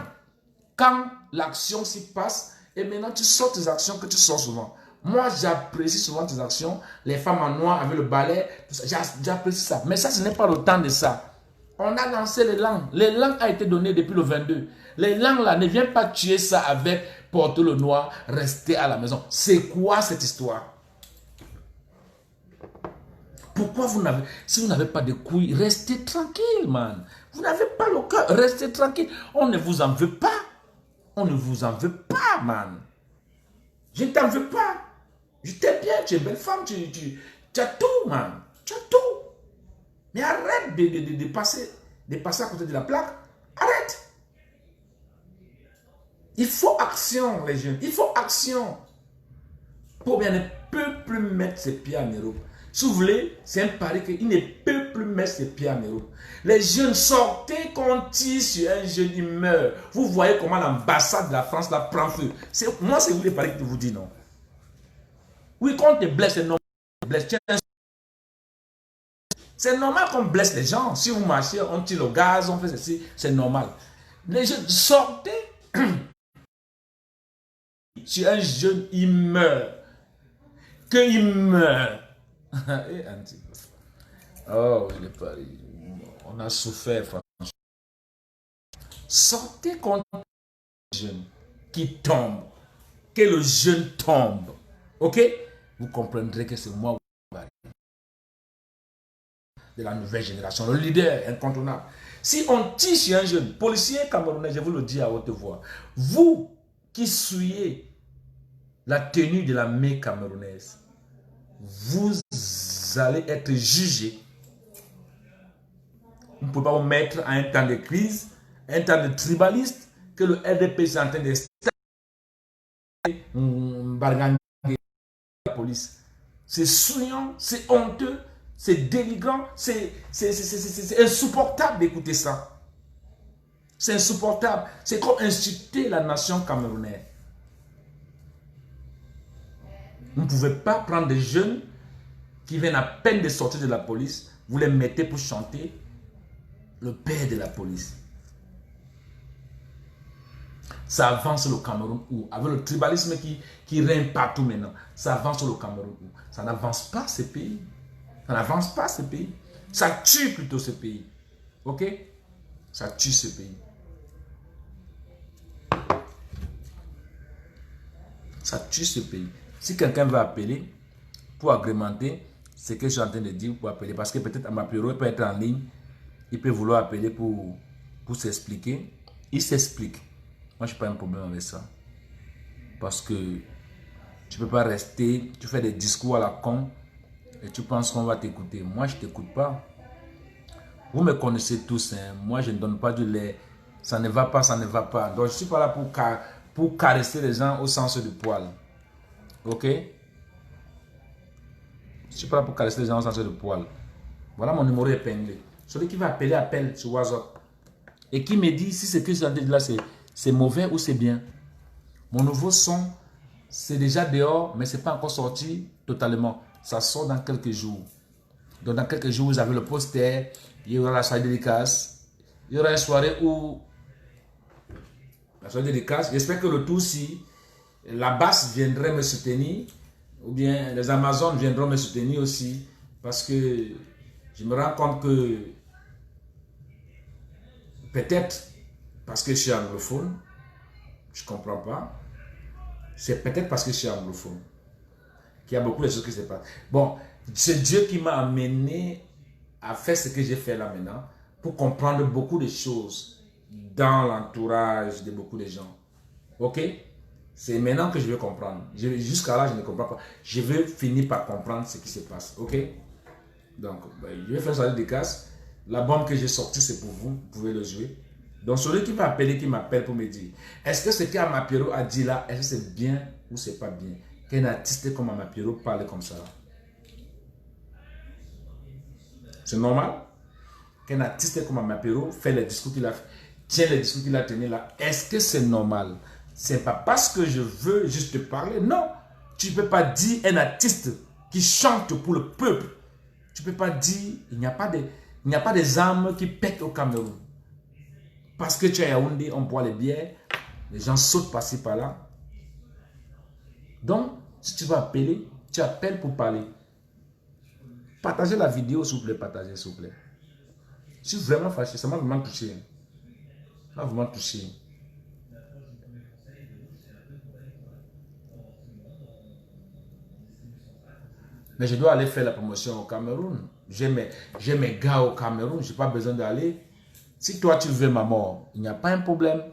quand l'action s'y passe. Et maintenant, tu sors tes actions que tu sors souvent. Moi, j'apprécie souvent tes actions. Les femmes en noir avec le balai, j'apprécie ça. Mais ça, ce n'est pas le temps de ça. On a lancé les langues. Les langues a été données depuis le 22. Les langues là, ne viennent pas tuer ça avec porter le noir, rester à la maison. C'est quoi cette histoire? Pourquoi vous n'avez... Si vous n'avez pas de couilles, restez tranquille, man. Vous n'avez pas le cœur, restez tranquille. On ne vous en veut pas. On ne vous en veut pas, man. Je ne t'en veux pas. Je t'aime bien, tu es une belle femme, tu as tout, man. Tu as tout. Mais arrête de passer à côté de la plaque. Arrête. Il faut action, les jeunes. Il faut action. Pour bien ne peut plus mettre ses pieds en Europe. Si vous voulez, c'est un pari qu'il ne peut plus mettre ses pieds en Europe. Les jeunes, sortez qu'on tire sur un jeune, il meurt. Vous voyez comment l'ambassade de la France là prend feu. Moi, c'est vous les paris que je vous dis, non. Oui, quand on te blesse, c'est normal. C'est normal qu'on blesse les gens. Si vous marchez, on tire le gaz, on fait ceci, c'est normal. Les jeunes, sortez sur un jeune, il meurt. Qu'il meurt. Oh, je l'ai pas dit. On a souffert, franchement. Sortez contre le jeune qui tombe. Que le jeune tombe. Ok? Vous comprendrez que c'est moi de la nouvelle génération, le leader incontournable. Si on tire sur un jeune, policier camerounais, je vous le dis à haute voix, vous qui souillez la tenue de la main camerounaise, vous allez être jugé. Vous ne pouvez pas vous mettre à un temps de crise, un temps de tribaliste, que le RDP est en train de la police. C'est souillant, c'est honteux, c'est déligrant, c'est insupportable d'écouter ça. C'est insupportable. C'est comme insulter la nation camerounaise. Vous ne pouvez pas prendre des jeunes qui viennent à peine de sortir de la police, vous les mettez pour chanter le père de la police. Ça avance le Cameroun où? Avec le tribalisme qui règne partout maintenant, ça avance le Cameroun où? Ça n'avance pas ce pays. Ça n'avance pas ce pays. Ça tue plutôt ce pays. Ok? Ça tue ce pays. Ça tue ce pays. Si quelqu'un va appeler pour agrémenter ce que je suis en train de dire, pour appeler, parce que peut-être Amapero peut être en ligne, il peut vouloir appeler pour s'expliquer. Il s'explique. Moi, je n'ai pas un problème avec ça. Parce que tu ne peux pas rester, tu fais des discours à la con et tu penses qu'on va t'écouter. Moi, je ne t'écoute pas. Vous me connaissez tous. Hein. Moi, je ne donne pas du lait. Ça ne va pas, ça ne va pas. Donc, je ne suis pas là pour caresser les gens au sens du poil. Ok? Je ne suis pas là pour caresser les gens au sens du poil. Voilà mon numéro épinglé. Celui qui va appeler, appelle sur WhatsApp. Et qui me dit si ce que je suis là, c'est mauvais ou c'est bien. Mon nouveau son, c'est déjà dehors, mais ce n'est pas encore sorti totalement. Ça sort dans quelques jours. Donc dans quelques jours, vous avez le poster, il y aura la soirée dédicace. Il y aura une soirée où... La soirée dédicace, j'espère que le tout, si la basse viendrait me soutenir, ou bien les Amazones viendront me soutenir aussi, parce que je me rends compte que peut-être parce que je suis anglophone, je ne comprends pas. C'est peut-être parce que je suis anglophone qu'il y a beaucoup de choses qui se passent. Bon, c'est Dieu qui m'a amené à faire ce que j'ai fait là maintenant pour comprendre beaucoup de choses dans l'entourage de beaucoup de gens. Ok? C'est maintenant que je vais comprendre. Jusqu'à là, je ne comprends pas. Je vais finir par comprendre ce qui se passe. Ok? Donc, je vais faire ça des casses. La bombe que j'ai sortie, c'est pour vous. Vous pouvez le jouer. Donc, celui qui va appeler, qui m'appelle pour me dire, est-ce que ce qu'Amapero a dit là, est-ce que c'est bien ou c'est pas bien? Qu'un artiste comme Amapero parle comme ça. C'est normal? Qu'un artiste comme Amapero fait les discours qu'il a fait, tient les discours qu'il a tenus là. Est-ce que c'est normal? C'est pas parce que je veux juste te parler. Non. Tu ne peux pas dire un artiste qui chante pour le peuple. Tu ne peux pas dire, il n'y a pas des armes qui pètent au Cameroun. Parce que tu es à Yaoundé, on boit les bières, les gens sautent par-ci par-là. Donc, Si tu vas appeler, tu appelles pour parler. Partagez la vidéo, s'il vous plaît, partagez, s'il vous plaît. Je suis vraiment fâché, ça m'a vraiment touché. Ça m'a vraiment touché. Mais je dois aller faire la promotion au Cameroun. J'ai mes gars au Cameroun, je n'ai pas besoin d'aller. Si toi tu veux ma mort, il n'y a pas un problème.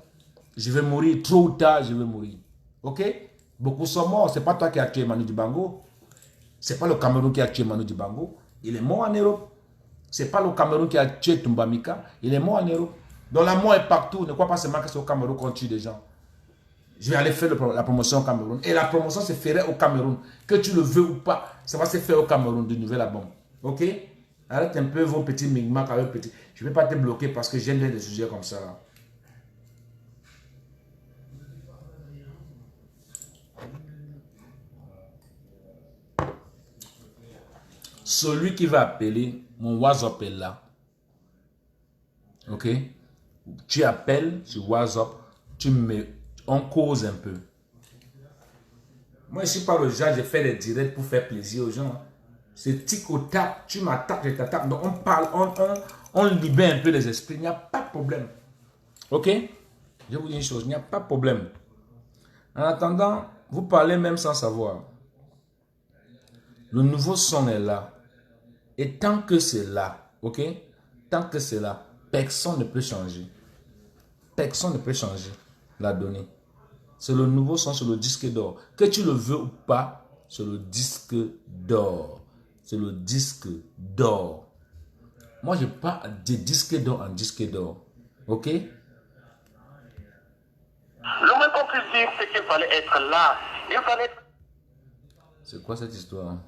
Je vais mourir, tôt ou tard, je vais mourir. Ok? Beaucoup sont morts. Ce n'est pas toi qui as tué Manu Dibango. Ce n'est pas le Cameroun qui a tué Manu Dibango. Il est mort en Europe. Ce n'est pas le Cameroun qui a tué Tumbamika. Il est mort en Europe. Donc la mort est partout. Ne crois pas seulement que c'est au Cameroun qu'on tue des gens. Je vais aller faire la promotion au Cameroun. Et la promotion se ferait au Cameroun. Que tu le veux ou pas, ça va se faire au Cameroun de Nouvelle-Abombe. Ok? Arrête un peu vos petits migmacs avec petits. Je ne vais pas te bloquer parce que j'aime bien des sujets comme ça. Là. Celui qui va appeler, mon WhatsApp est là. Ok? Tu appelles sur WhatsApp, on cause un peu. Moi, je ne suis pas le genre, je fais des directs pour faire plaisir aux gens. C'est tic au tac, tu m'attaques, je t'attaque. Donc on parle, on libère un peu les esprits, il n'y a pas de problème. Ok? Je vous dis une chose, il n'y a pas de problème. En attendant, vous parlez même sans savoir. Le nouveau son est là. Et tant que c'est là, ok? Tant que c'est là, personne ne peut changer. Personne ne peut changer la donnée. C'est le nouveau son sur le disque d'or. Que tu le veux ou pas, c'est le disque d'or. C'est le disque d'or. Moi, je parle de disque d'or en disque d'or. Ok? Le moins qu'on puisse dire, c'est qu'il fallait être là. Il fallait... C'est quoi cette histoire?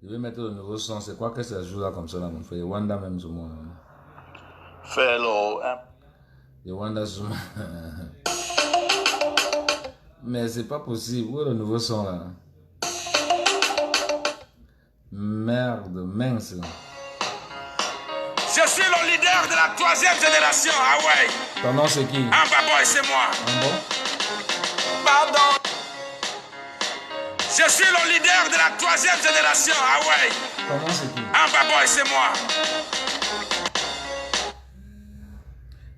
Je vais mettre le nouveau son. C'est quoi que ça joue là comme ça, là, mon frère? Wanda même sur moi. Fellow. Wanda sur moi. Mais c'est pas possible. Où est le nouveau son là? Merde, mince. Je suis le leader de la 3e génération. Ah ouais. Ton nom c'est qui? Ambaboy, c'est moi. Ah bon? Pardon. Je suis le leader de la 3e génération. Ah ouais. Ton nom c'est qui? Ambaboy, c'est moi.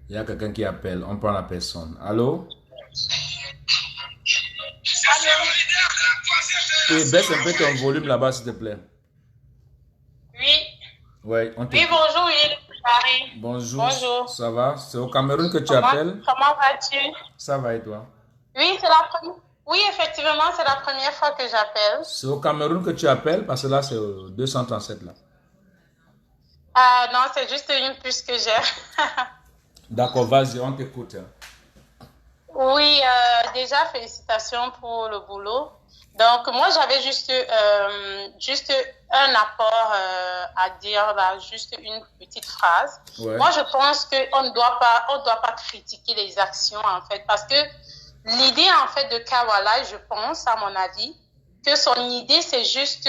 Il y a quelqu'un qui appelle. On prend la personne. Allô? Oui, baisse un peu ton volume là-bas, s'il te plaît. Oui. Ouais, on Oui, bonjour, oui, Paris. Bonjour. Bonjour. Ça va? C'est au Cameroun que tu appelles? Comment vas-tu? Ça va et toi? Oui, c'est la première. Oui, effectivement, c'est la première fois que j'appelle. C'est au Cameroun que tu appelles? Parce que là, c'est au 237 là. Non, c'est juste une puce que j'ai. D'accord, vas-y, on t'écoute. Oui, déjà, félicitations pour le boulot. Donc, moi, j'avais juste un apport à dire, là, juste une petite phrase. Ouais. Moi, je pense qu'on ne doit pas critiquer les actions, en fait, parce que l'idée, en fait, de Kawala, je pense, à mon avis, que son idée, c'est juste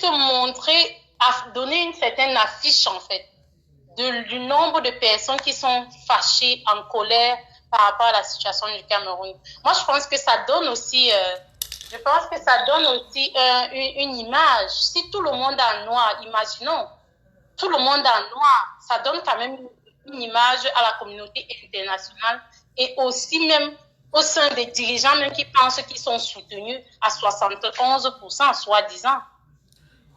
montrer, donner une certaine affiche, en fait, du nombre de personnes qui sont fâchées, en colère par rapport à la situation du Cameroun. Moi, je pense que ça donne aussi, une image. Si tout le monde est en noir, imaginons, tout le monde est en noir, ça donne quand même une image à la communauté internationale et aussi même au sein des dirigeants même qui pensent qu'ils sont soutenus à 71%, soi-disant.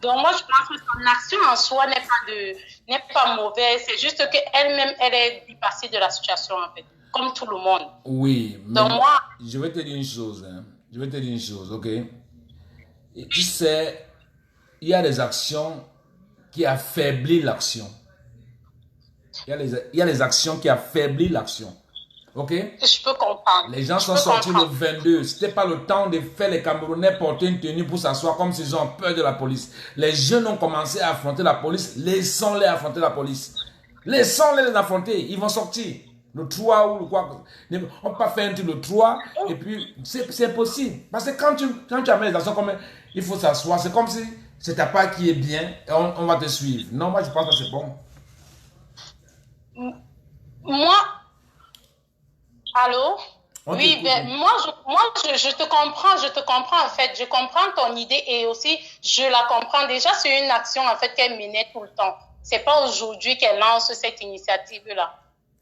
Donc moi, je pense que son action en soi n'est pas mauvaise. C'est juste qu'elle-même, elle est dépassée de la situation, en fait, comme tout le monde. Oui, mais Donc moi, je vais te dire une chose. Hein. Je vais te dire une chose, ok? Et tu sais, il y a des actions qui affaiblissent l'action. Il y a des actions qui affaiblissent l'action. Ok? je peux comprendre. Les gens sont sortis le 22. C'était pas le temps de faire les Camerounais porter une tenue pour s'asseoir comme s'ils ont peur de la police. Les jeunes ont commencé à affronter la police. Laissons-les affronter la police. Laissons-les les affronter. Ils vont sortir. Le 3 ou le quoi. On peut pas faire un truc le 3 et puis c'est possible. Parce que quand tu amènes les actions comme il faut s'asseoir, c'est comme si c'est ta part qui est bien et on va te suivre. Non, moi je pense que c'est bon. Moi, allô? Oui, ben, je te comprends en fait. Je comprends ton idée et aussi je la comprends. Déjà, c'est une action en fait qu'elle menait tout le temps. C'est pas aujourd'hui qu'elle lance cette initiative-là.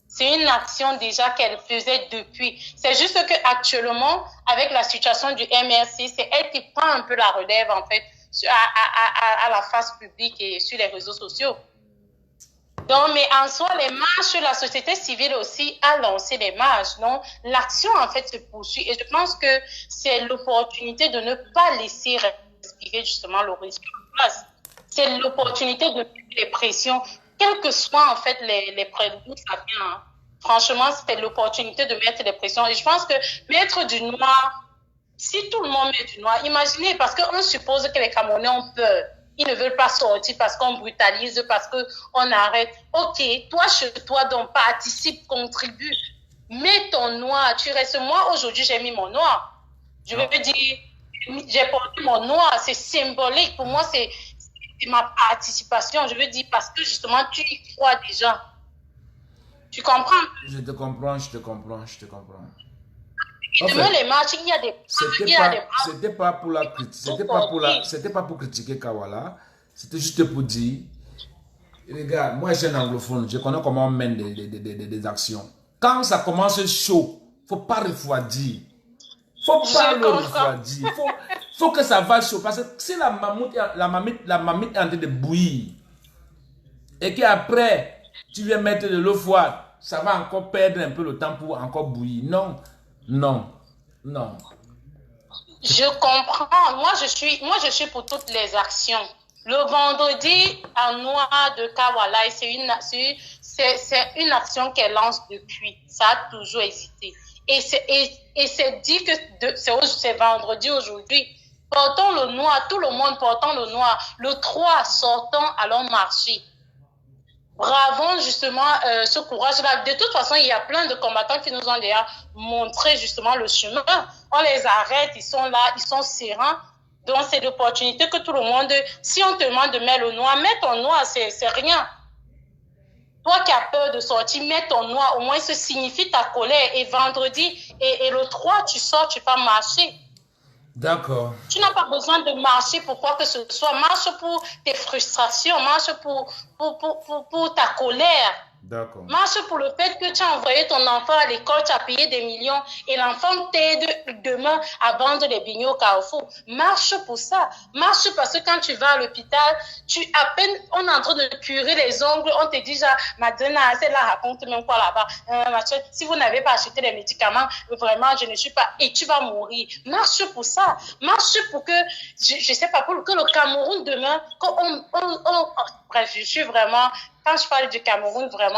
C'est une action déjà qu'elle faisait depuis. C'est juste que actuellement, avec la situation du MRC, c'est elle qui prend un peu la relève en fait à la face publique et sur les réseaux sociaux. Donc, mais en soi, les marches, la société civile aussi a lancé des marches. Donc, l'action, en fait, se poursuit. Et je pense que c'est l'opportunité de ne pas laisser respirer justement l'horizon en place. C'est l'opportunité de mettre les pressions, quelles que soient, en fait, les préludes, ça vient. Hein. Franchement, c'est l'opportunité de mettre les pressions. Et je pense que mettre du noir, si tout le monde met du noir, imaginez, parce qu'on suppose que les Camerounais ont peur. Ils ne veulent pas sortir parce qu'on brutalise, parce qu'on arrête. Ok, toi, chez toi, donc participe, contribue. Mets ton noir. Tu restes. Moi, aujourd'hui, j'ai mis mon noir. Je veux dire, j'ai porté mon noir. C'est symbolique. Pour moi, c'est ma participation. Je veux dire, parce que justement, tu y crois déjà. Tu comprends? Je te comprends. Demain, les matchs, il y a des... C'était pas pour la c'était pas pour critiquer Kawala, c'était juste pour dire, regarde, moi j'ai un anglophone, je connais comment on mène des actions. Quand ça commence chaud, faut pas refroidir. Faut que ça va chaud, parce que si la mamite est en train de bouillir, et qu'après, tu viens mettre de l'eau froide, ça va encore perdre un peu le temps pour encore bouillir. Non. Je comprends. Moi, je suis pour toutes les actions. Le vendredi en noir de Kawala, c'est une action qu'elle lance depuis. Ça a toujours existé. Et c'est dit que c'est vendredi aujourd'hui. Portons le noir, tout le monde portant le noir. Le 3, sortons, allons marcher. Bravons justement ce courage-là. De toute façon, il y a plein de combattants qui nous ont déjà montré justement le chemin. On les arrête, ils sont là, ils sont sereins. Donc, c'est l'opportunité que tout le monde... Si on te demande de mettre le noir, mets ton noir, c'est rien. Toi qui as peur de sortir, mets ton noir. Au moins, ça signifie ta colère. Et vendredi, et le 3, tu sors, tu vas marcher. D'accord. Tu n'as pas besoin de marcher pour quoi que ce soit. Marche pour tes frustrations, marche pour ta colère. D'accord. Marche pour le fait que tu as envoyé ton enfant à l'école, tu as payé des millions et l'enfant t'aide demain à vendre les beignets au Carrefour. Marche pour ça. Marche parce que quand tu vas à l'hôpital, on est en train de curer les ongles, on te dit, Madonna, c'est là, raconte même quoi là-bas. Si vous n'avez pas acheté les médicaments, vraiment, je ne suis pas, et tu vas mourir. Marche pour ça. Marche pour que, je sais pas, pour que le Cameroun demain, bref, je suis vraiment, quand je parle du Cameroun, vraiment,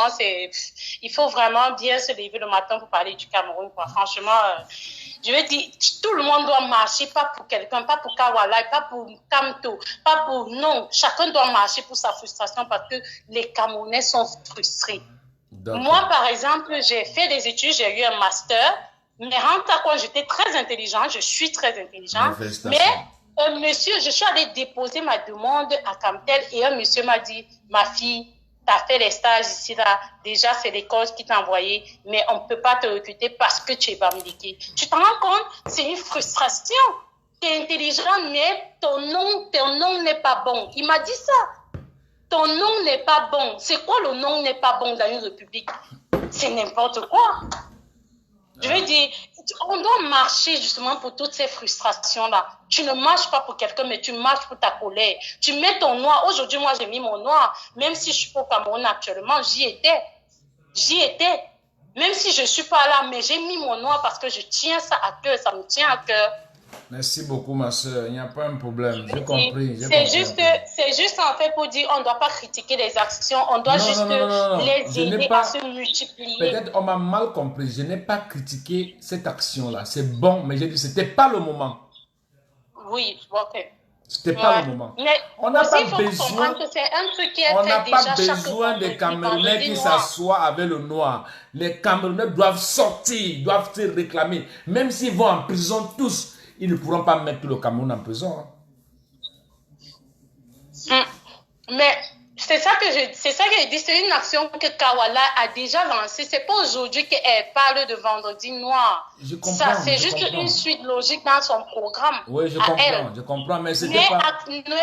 il faut vraiment bien se lever le matin pour parler du Cameroun, quoi. Franchement, je veux dire, tout le monde doit marcher, pas pour quelqu'un, pas pour Kawala, pas pour Kamto, non. Chacun doit marcher pour sa frustration parce que les Camerounais sont frustrés. Moi, par exemple, j'ai fait des études, j'ai eu un master, mais rentre à quoi j'étais très intelligente, je suis très intelligente, mais un monsieur, je suis allée déposer ma demande à Camtel et un monsieur m'a dit, ma fille, tu as fait les stages ici, là, déjà c'est l'école qui t'a envoyé, mais on ne peut pas te recruter parce que tu es bamiliki. Tu t'en rends compte? C'est une frustration. Tu es intelligent, mais ton nom n'est pas bon. Il m'a dit ça. Ton nom n'est pas bon. C'est quoi le nom n'est pas bon dans une république? C'est n'importe quoi. Je veux dire, on doit marcher justement pour toutes ces frustrations-là. Tu ne marches pas pour quelqu'un, mais tu marches pour ta colère. Tu mets ton noir. Aujourd'hui, moi, j'ai mis mon noir. Même si je suis pas au Cameroun actuellement, j'y étais. Même si je ne suis pas là, mais j'ai mis mon noir parce que je tiens ça à cœur. Ça me tient à cœur. Merci beaucoup, ma soeur. Il n'y a pas un problème. J'ai compris. C'est juste en fait pour dire on ne doit pas critiquer les actions. On doit les aider à se multiplier. Peut-être on m'a mal compris. Je n'ai pas critiqué cette action-là. C'est bon, mais j'ai dit que ce n'était pas le moment. Oui, ok. C'était pas le moment. Mais on n'a pas besoin des Camerounais qui s'assoient avec le noir. Les Camerounais doivent sortir, doivent se réclamer. Même s'ils vont en prison tous, ils ne pourront pas mettre le Cameroun en prison. Mais C'est ça que je dis, c'est une action que Kawala a déjà lancée. C'est pas aujourd'hui qu'elle parle de vendredi noir. Je comprends. Ça, c'est juste une suite logique dans son programme. Oui, je comprends, mais c'était mais pas... plutôt,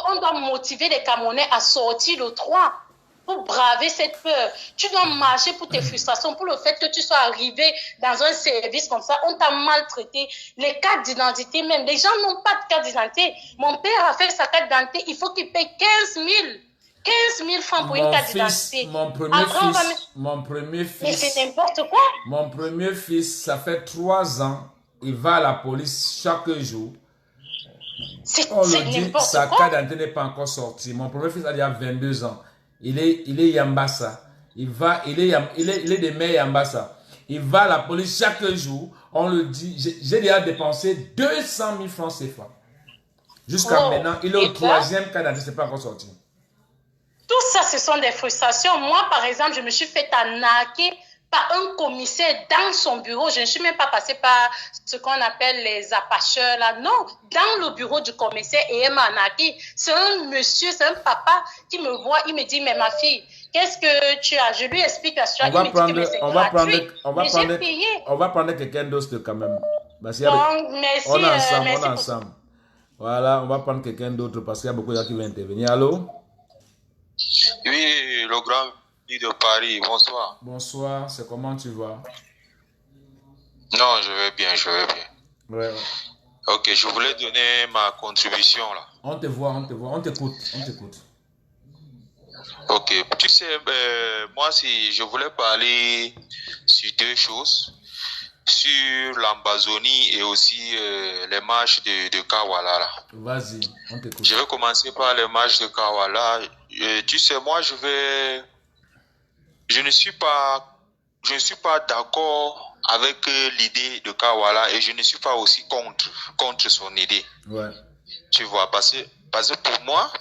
on doit motiver les Camerounais à sortir le 3 pour braver cette peur. Tu dois marcher pour tes frustrations, pour le fait que tu sois arrivé dans un service comme ça, on t'a maltraité. Les cartes d'identité même, les gens n'ont pas de carte d'identité. Mon père a fait sa carte d'identité, il faut qu'il paye 15 000 francs pour une carte d'identité. Mon premier fils... Mais c'est n'importe quoi. Mon premier fils, ça fait 3 ans, il va à la police chaque jour. On le dit, sa carte d'identité n'est pas encore sortie. Mon premier fils a déjà 22 ans. Il est Yambassa. Il est des mères Yambassa. Il va à la police chaque jour. On le dit, j'ai déjà dépensé 200 000 francs CFA. Jusqu'à maintenant, il est au 3e carte d'identité, c'est pas encore sorti. Tout ça, ce sont des frustrations. Moi, par exemple, je me suis fait arnaquer par un commissaire dans son bureau. Je ne suis même pas passée par ce qu'on appelle les apacheurs là. Non, dans le bureau du commissaire, et elle m'a arnaqué. C'est un monsieur, c'est un papa qui me voit, il me dit, mais ma fille, qu'est-ce que tu as? Je lui explique la situation. On va prendre quelqu'un d'autre quand même. Merci. Donc, merci. On est ensemble. Voilà, on va prendre quelqu'un d'autre parce qu'il y a beaucoup de gens qui vont intervenir. Allô? Oui, le grand de Paris, bonsoir. Bonsoir, c'est comment tu vas? Non, je vais bien, je vais bien. Ouais. Ok, je voulais donner ma contribution là. On te voit, on t'écoute. Ok, tu sais, moi je voulais parler sur 2 choses. Sur l'Ambazonie et aussi les marches de Kawala. Vas-y, on t'écoute. Je vais commencer par les marches de Kawala. Tu sais, moi je ne suis pas d'accord avec l'idée de Kawala et je ne suis pas aussi contre son idée. Ouais. Tu vois, parce que pour moi,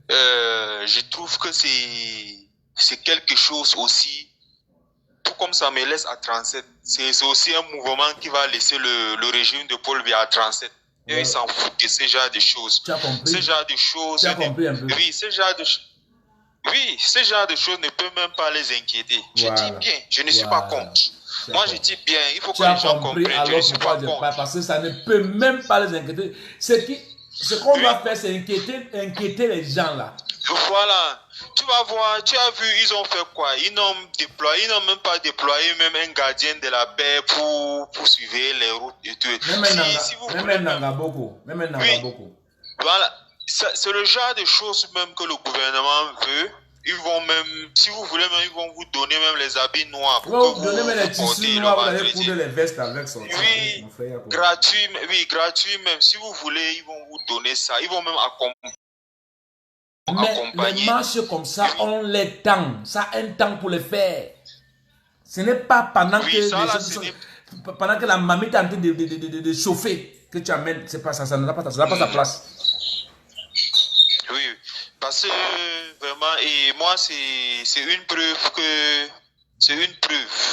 je trouve que c'est quelque chose aussi, tout comme ça me laisse à 37, c'est aussi un mouvement qui va laisser le régime de Paul Biya à 37. Et ouais. Ils s'en foutent de ce genre de choses. Tu as compris? Ce genre de choses. Tu as compris un peu? Oui, ce genre de choses ne peut même pas les inquiéter. Voilà. Je dis bien, je ne suis pas contre. Moi, je dis bien, il faut que les gens comprennent. Je ne suis pas contre. Parce que ça ne peut même pas les inquiéter. Ce qu'on doit faire, c'est inquiéter les gens là. Voilà. Tu vas voir, tu as vu, ils ont fait quoi? Ils n'ont même pas déployé même un gardien de la paix pour suivre les routes et tout. Même Nangaboko. Voilà. C'est le genre de choses même que le gouvernement veut. Ils vont même, si vous voulez, même, ils vont vous donner même les habits noirs. Pour que vous donner les tissus noirs, vous allez coudre les vestes avec son oui, gratuit même. Si vous voulez, ils vont vous donner ça. Ils vont même accompagner. Mais les marches comme ça, on les temps. Ça a un temps pour les faire. Ce n'est pas pendant pendant que la mamie est en train de chauffer que tu amènes. C'est pas ça, ça n'a pas sa place. Oui, parce que vraiment, et moi, c'est une preuve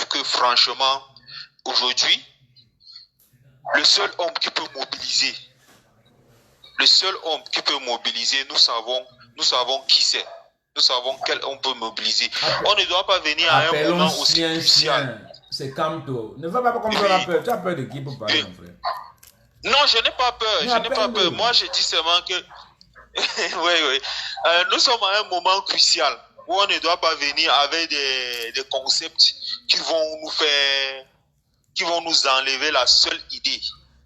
que franchement, aujourd'hui, le seul homme qui peut mobiliser, nous savons qui c'est. Nous savons quel on peut mobiliser. On ne doit pas venir à un moment aussi crucial. C'est Camto. Ne va pas comme ça la peur. Tu as peur de qui pour parler, mon frère? Non, je n'ai pas peur. Moi, je dis seulement que oui. Nous sommes à un moment crucial où on ne doit pas venir avec des concepts qui vont nous enlever la seule idée.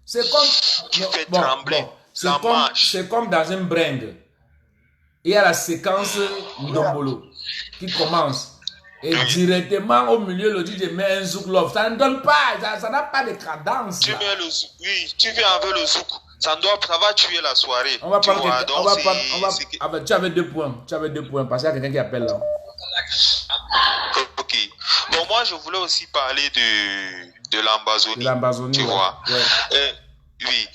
C'est comme qui fait trembler la marche. C'est comme dans un brand. Il y a la séquence Ndombolo qui commence. Et directement au milieu, le DJ met un zouk love. Ça ne donne pas, ça n'a pas de cadence. Tu mets le zouk, oui, tu viens avec le zouk. Ça va tuer la soirée. On va prendre tu avais 2 points. Parce qu'il y a quelqu'un qui appelle là. Ok. Bon, moi, je voulais aussi parler de l'Ambazonie. L'Ambazonie, tu vois. Ouais. Oui.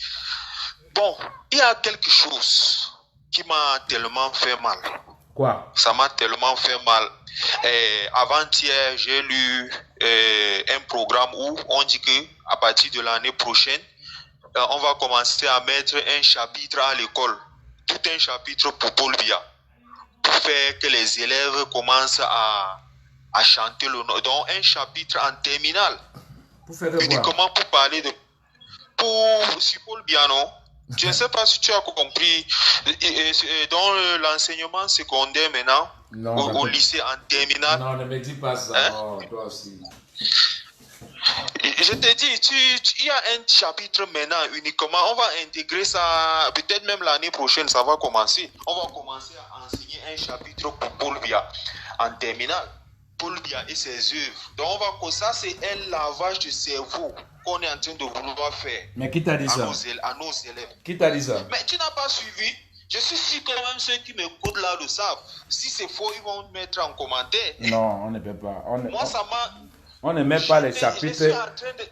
Bon, il y a quelque chose qui m'a tellement fait mal. Quoi? Ça m'a tellement fait mal. Avant-hier, j'ai lu un programme où on dit qu'à partir de l'année prochaine, on va commencer à mettre un chapitre à l'école. Tout un chapitre pour Paul Biya. pour faire que les élèves commencent à chanter le nom. Donc, un chapitre en terminale. Pour faire de quoi? Uniquement pour parler de... Pour Paul Biano. Je ne sais pas si tu as compris. Dans l'enseignement secondaire maintenant, Non, au lycée en terminale. Non, ne me dis pas ça. Hein? Oh, toi aussi. Je te dis, il y a un chapitre maintenant uniquement. On va intégrer ça, peut-être même l'année prochaine, ça va commencer. On va commencer à enseigner un chapitre pour Paul Biya en terminale. Paul Biya et ses œuvres. Donc, ça, c'est un lavage de cerveau qu'on est en train de vouloir faire. Mais qui t'a dit ça? À nos élèves. Qui t'a dit ça? Mais tu n'as pas suivi. Je suis sûr que même ceux qui m'écoutent là le savent. Si c'est faux, ils vont mettre en commentaire. Non, on ne peut pas. Moi, ça m'a... On ne met pas les chapitres,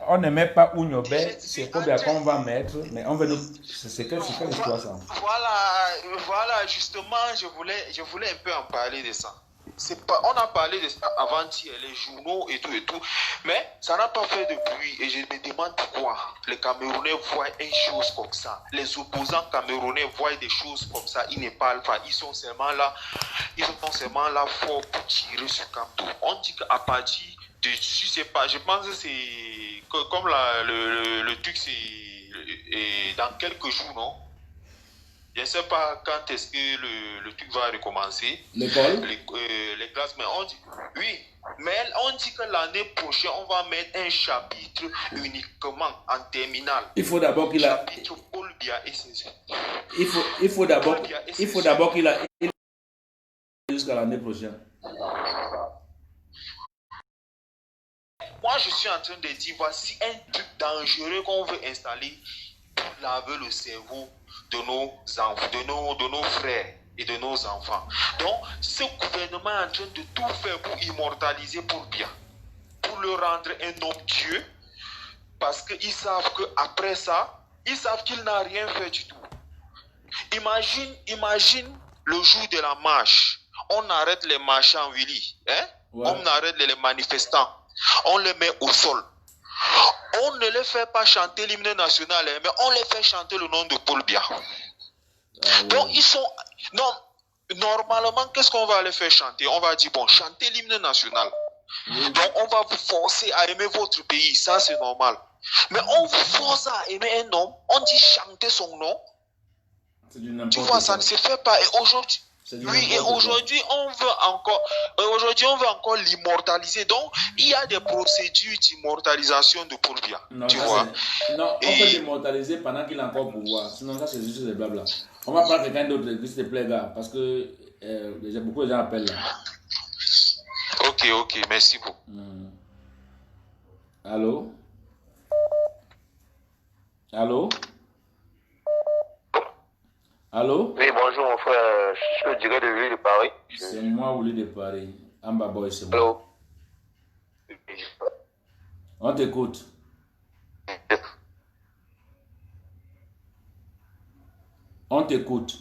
on ne met pas Ounyobe, c'est pas bien qu'on va mettre, mais on veut nous... C'est quelle histoire ça? Voilà, justement, je voulais un peu en parler de ça. On a parlé de ça avant-hier, les journaux et tout, mais ça n'a pas fait de bruit et je me demande pourquoi les Camerounais voient une chose comme ça. Les opposants camerounais voient des choses comme ça, ils ne parlent pas, ils sont seulement là forts pour tirer sur Kamto. On dit qu'à partir de, je sais pas, je pense que c'est comme le truc, c'est dans quelques jours, non? Je ne sais pas quand est-ce que le truc va recommencer. L'école? Les classes, mais on dit, oui, mais on dit que l'année prochaine, on va mettre un chapitre uniquement en terminale. Il faut d'abord qu'il a... Chapitre Paul Biya et ses... Il faut d'abord qu'il a... Jusqu'à l'année prochaine. Moi, je suis en train de dire, voici un truc dangereux qu'on veut installer pour laver le cerveau de nos enfants, de nos frères et de nos enfants. Donc, ce gouvernement est en train de tout faire pour immortaliser Paul Biya, pour le rendre un homme Dieu, parce qu'ils savent qu'après ça, ils savent qu'il n'a rien fait du tout. Imagine le jour de la marche. On arrête les marchands, Willy. Hein? Ouais. On arrête les manifestants. On les met au sol. On ne les fait pas chanter l'hymne national, mais on les fait chanter le nom de Paul Biya. Donc, ils sont... Non, normalement, qu'est-ce qu'on va les faire chanter? On va dire, bon, chantez l'hymne national. Donc, on va vous forcer à aimer votre pays. Ça, c'est normal. Mais on vous force à aimer un homme. On dit chanter son nom. Tu vois, ça ne se fait pas. Et aujourd'hui... Oui, et aujourd'hui, on veut encore l'immortaliser. Donc, il y a des procédures d'immortalisation de Paul Biya. Tu vois? Non, on peut l'immortaliser pendant qu'il a encore pouvoir. Sinon, ça, c'est juste des blabla. On va prendre quelqu'un d'autre, s'il te plaît, gars, parce que beaucoup de gens appellent là. Ok, merci beaucoup. Allô? Allô? Oui, bonjour mon frère, je suis le directeur de l'île de Paris. C'est moi, Willy de Paris. Amba Boy, c'est moi. Allô? On t'écoute. On t'écoute.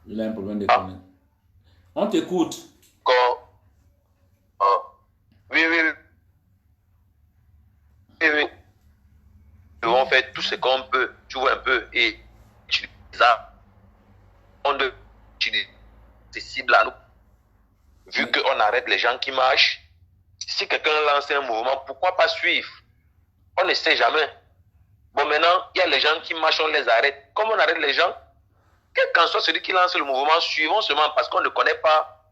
Il a un problème de connexion. On t'écoute. Oui. Nous devons faire tout ce qu'on peut, tu vois un peu, et utiliser ça. On doit utiliser ces cibles à nous. Vu qu'on arrête les gens qui marchent, si quelqu'un lance un mouvement, pourquoi pas suivre? On ne sait jamais. Bon, maintenant, il y a les gens qui marchent, on les arrête. Comme on arrête les gens, quel qu'en soit celui qui lance le mouvement, suivons seulement parce qu'on ne connaît pas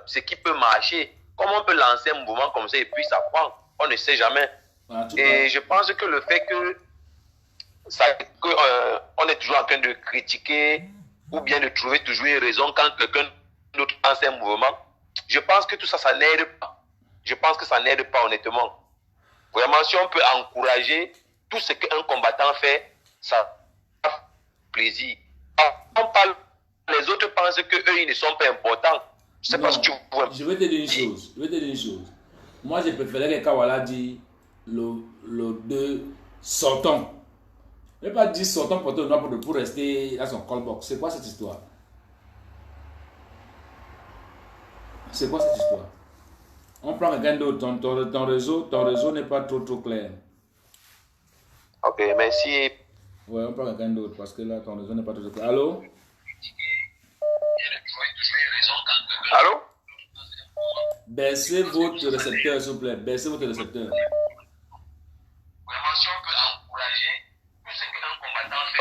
ce qui peut marcher. Comment on peut lancer un mouvement comme ça et puis ça prend? On ne sait jamais. Et je pense que le fait que on est toujours en train de critiquer ou bien de trouver toujours une raison quand quelqu'un d'autre lance un mouvement, je pense que tout ça, ça n'aide pas. Je pense que ça n'aide pas honnêtement. Vraiment, si on peut encourager tout ce qu'un combattant fait, ça fait plaisir. On parle, les autres pensent qu'eux, ils ne sont pas importants. Je sais pas si tu vois. Je vais te dire une chose. Moi, je préférais que Kawala dise le 2 sortons. Je ne vais pas dire sortons pour rester dans son callbox. C'est quoi cette histoire? On prend quelqu'un d'autre. Ton réseau n'est pas trop clair. Ok, merci. Ouais, on prend quelqu'un d'autre parce que là, ton réseau n'est pas trop clair. Allô? Allô? Baissez votre récepteur, s'il vous plaît. Baissez votre récepteur.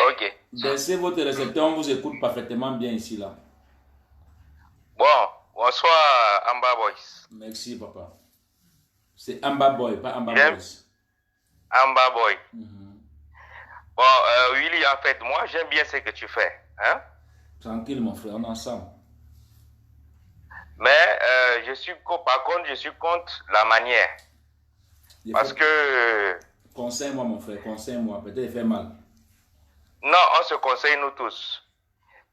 Ok. Baissez votre récepteur, on vous écoute parfaitement bien ici, là. Bon, bonsoir Amba Boys. Merci, papa. C'est Amba Boy, pas Amba J'aime. Boys. Amba Boy. Bon, Willy, en fait, moi, j'aime bien ce que tu fais. Hein? Tranquille, mon frère, on est ensemble. Mais par contre, je suis contre la manière. Il Parce faut- que, Conseille-moi, mon frère, conseille-moi. Peut-être il fait mal. non, on se conseille nous tous.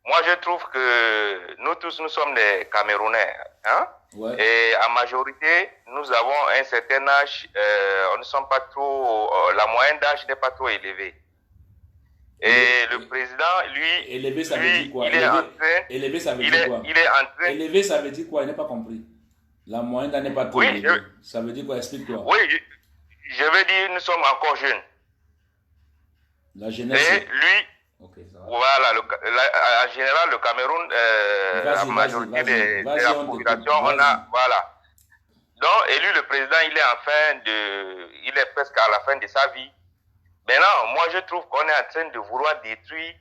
Moi, je trouve que nous tous, nous sommes des Camerounais. Hein? Ouais. Et en majorité, nous avons un certain âge, on ne sommes pas trop, la moyenne d'âge n'est pas trop élevée. Et le président, lui, Élevé, ça veut lui, dire quoi? il est en train, Élevé, ça veut il dire est, quoi? il est en train, Élevé, ça veut dire quoi? Il n'a pas compris. La moyenne d'âge n'est pas trop Oui, élevée. Ça veut dire quoi? Explique-toi. oui, je veux dire, nous sommes encore jeunes. La jeunesse. Et lui, Ok, ça va. voilà, en général, le Cameroun, la Vas-y, majorité de vas-y, la on t'écoute. population, on a, Vas-y. voilà. Donc, et lui, le président, il est presque à la fin de sa vie. Maintenant, moi, je trouve qu'on est en train de vouloir détruire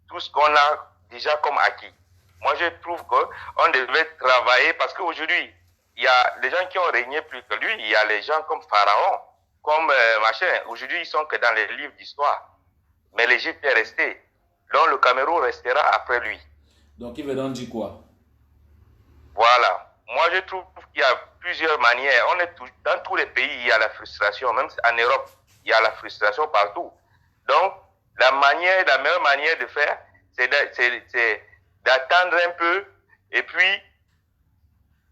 tout ce qu'on a déjà comme acquis. Moi, je trouve qu'on devait travailler parce qu'aujourd'hui, il y a des gens qui ont régné plus que lui. Il y a les gens comme Pharaon, comme machin. Aujourd'hui, ils sont que dans les livres d'histoire. Mais l'Égypte est restée. Donc, le Cameroun restera après lui. Donc, il veut donc dire quoi? Voilà. Moi, je trouve qu'il y a plusieurs manières. Dans tous les pays, il y a la frustration. Même en Europe, il y a la frustration partout. Donc, la meilleure manière de faire, c'est d'attendre un peu. Et puis,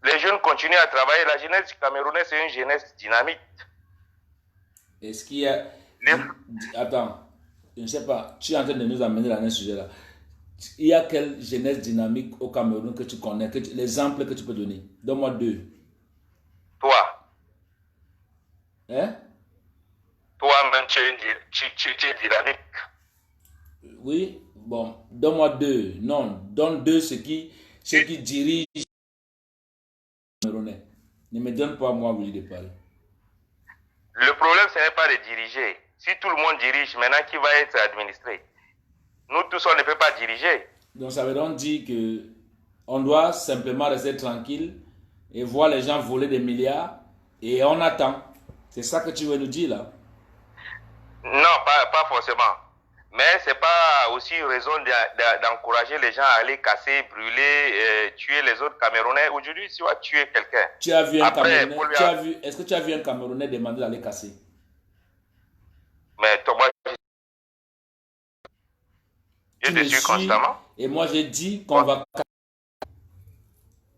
les jeunes continuent à travailler. La jeunesse camerounaise, c'est une jeunesse dynamique. Est-ce qu'il y a... Attends, je ne sais pas, tu es en train de nous amener dans un sujet là. Il y a quelle jeunesse dynamique au Cameroun que tu connais, l'exemple que tu peux donner? Donne-moi deux. Toi, Hein? toi-même, tu es dynamique. Oui, bon, donne-moi deux. Non, donne deux ceux qui dirigent le Camerounais. Ne me donne pas moi, Willy de parler. Le problème, ce n'est pas de diriger. Si tout le monde dirige, maintenant, qui va être administré? Nous tous, on ne peut pas diriger. Donc ça veut donc dire que on doit simplement rester tranquille et voir les gens voler des milliards et on attend. C'est ça que tu veux nous dire là? Non, pas forcément. Mais c'est pas aussi une raison d'encourager les gens à aller casser, brûler, tuer les autres Camerounais. Aujourd'hui, si tu vas tuer quelqu'un. Tu as vu un Après, Camerounais, est-ce que tu as vu un Camerounais demander d'aller casser? Mais toi, moi, je Tu te me suis suis, constamment. et moi j'ai dit qu'on va...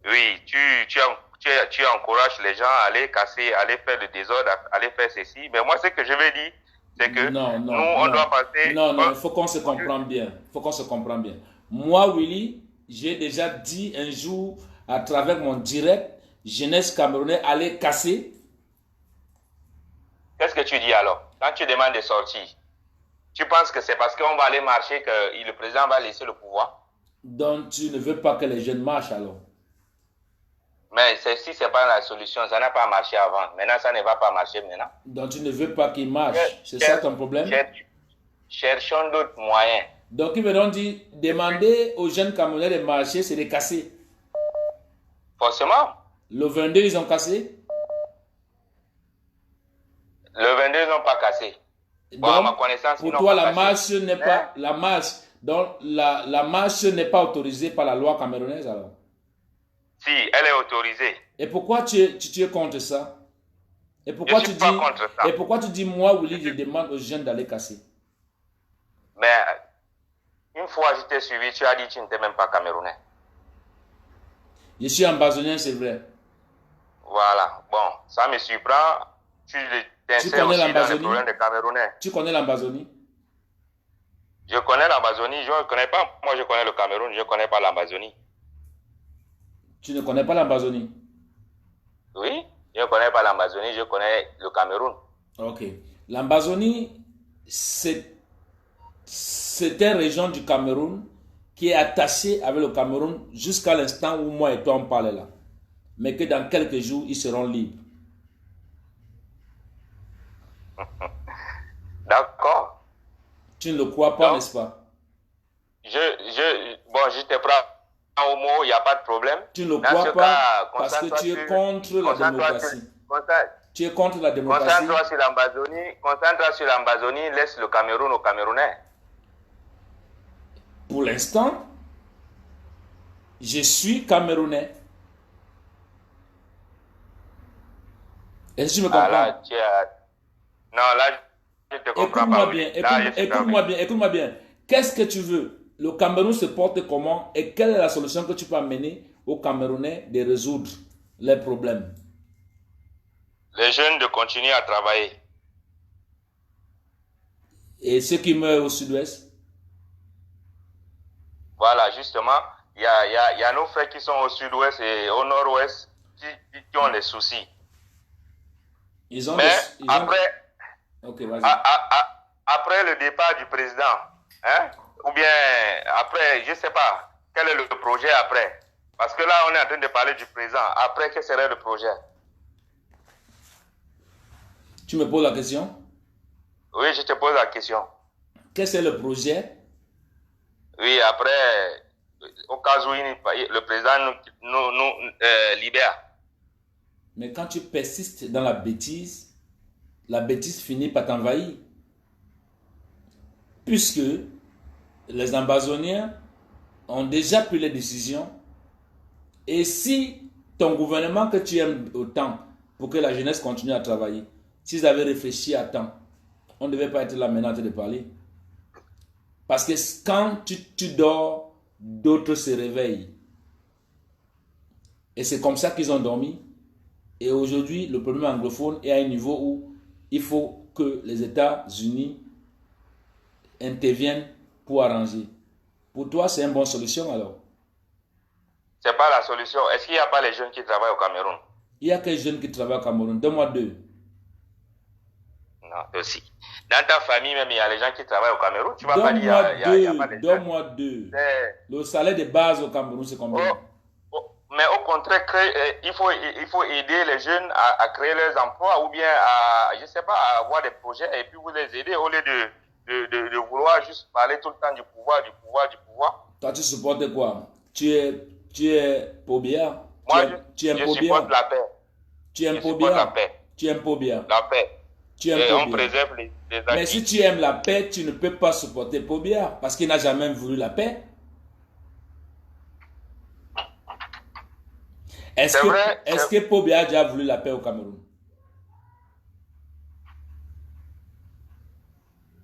Oui, tu encourages les gens à aller casser, à aller faire le désordre, à aller faire ceci. Mais moi, ce que je veux dire, c'est que on doit passer... Non, il faut qu'on se comprenne bien. Il faut qu'on se comprenne bien. Moi, Willy, j'ai déjà dit un jour, à travers mon direct, jeunesse camerounaise, aller casser. Qu'est-ce que tu dis alors? Quand tu demandes des sorties, tu penses que c'est parce qu'on va aller marcher que le président va laisser le pouvoir? Donc, tu ne veux pas que les jeunes marchent alors? Mais si ce n'est pas la solution, ça n'a pas marché avant. Maintenant, ça ne va pas marcher maintenant. Donc, tu ne veux pas qu'ils marchent. C'est ça ton problème? Cherchons d'autres moyens. Donc, il veut donc dire, demander aux jeunes Camerounais de marcher, c'est de casser. Forcément. Le 22, ils ont cassé? Le 22, ils n'ont pas cassé. Bon, Donc, à ma connaissance, pour toi, la marche n'est pas... La marche, donc, la marche n'est pas autorisée par la loi camerounaise alors? Si, elle est autorisée. Et pourquoi tu es contre ça? Et pourquoi je suis pas contre ça. Et pourquoi tu dis, moi, Willy, je demande aux jeunes d'aller casser? Mais une fois je t'ai suivi, tu as dit que tu n'étais même pas camerounais. Je suis ambazonien, c'est vrai. Voilà. Bon, ça me surprend. Tu t'insères aussi dans les problèmes des Camerounais. Tu connais l'Amazonie? Je connais l'Amazonie. Je ne connais pas. Moi, je connais le Cameroun. Je ne connais pas l'Amazonie. Tu ne connais pas l'Amazonie? Oui, je ne connais pas l'Amazonie. Je connais le Cameroun. Ok. L'Amazonie, c'est une région du Cameroun qui est attaché avec le Cameroun jusqu'à l'instant où moi et toi on parle là. Mais que dans quelques jours, ils seront libres. D'accord. Tu ne le crois pas, Donc, n'est-ce pas? Je te prends au mot, il n'y a pas de problème. Tu ne le Dans crois ce pas cas, parce que tu es concentre-toi contre la démocratie. Tu es contre la démocratie. Concentre-toi sur l'Ambazonie, laisse le Cameroun aux Camerounais. Pour l'instant, je suis Camerounais. Est-ce que tu me comprends? Là, non, là, je te comprends pas. Écoute-moi bien. Qu'est-ce que tu veux? Le Cameroun se porte comment et quelle est la solution que tu peux amener aux Camerounais de résoudre les problèmes? Les jeunes de continuer à travailler. Et ceux qui meurent au sud-ouest? Voilà, justement, il y a nos frères qui sont au sud-ouest et au nord-ouest qui ont des soucis. Après le départ du président, hein, ou bien après, je ne sais pas, quel est le projet après? Parce que là, on est en train de parler du président. Après, quel serait le projet? Tu me poses la question? Oui, je te pose la question. Quel est le projet? Oui, après, au cas où le président nous libère. Mais quand tu persistes dans la bêtise finit par t'envahir. Puisque les Ambazoniens ont déjà pris les décisions. Et si ton gouvernement que tu aimes autant pour que la jeunesse continue à travailler, s'ils avaient réfléchi à temps, on ne devait pas être là maintenant en train de parler. Parce que quand tu dors, d'autres se réveillent. Et c'est comme ça qu'ils ont dormi. Et aujourd'hui, le problème anglophone est à un niveau où il faut que les États-Unis interviennent pour arranger. Pour toi, c'est une bonne solution alors? C'est pas la solution. Est-ce qu'il n'y a pas les jeunes qui travaillent au Cameroun? Il y a quels jeunes qui travaillent au Cameroun? Donne-moi deux. Non, aussi. Dans ta famille même, il y a les gens qui travaillent au Cameroun. Tu vas pas dire, il y a pas les jeunes. Donne-moi deux. Le salaire de base au Cameroun, c'est combien? Mais au contraire, il faut aider les jeunes à créer leurs emplois ou bien à, je sais pas, à avoir des projets et puis vous les aider au lieu de vouloir juste parler tout le temps du pouvoir. Toi, tu supportes quoi? Tu es Pobia? Moi, je supporte la paix. Tu aimes Pobia? La paix. Tu aimes Pobia? La paix. Et on préserve les acquis. Mais si tu aimes la paix, tu ne peux pas supporter Pobia parce qu'il n'a jamais voulu la paix. Est-ce que Pobia a déjà voulu la paix au Cameroun?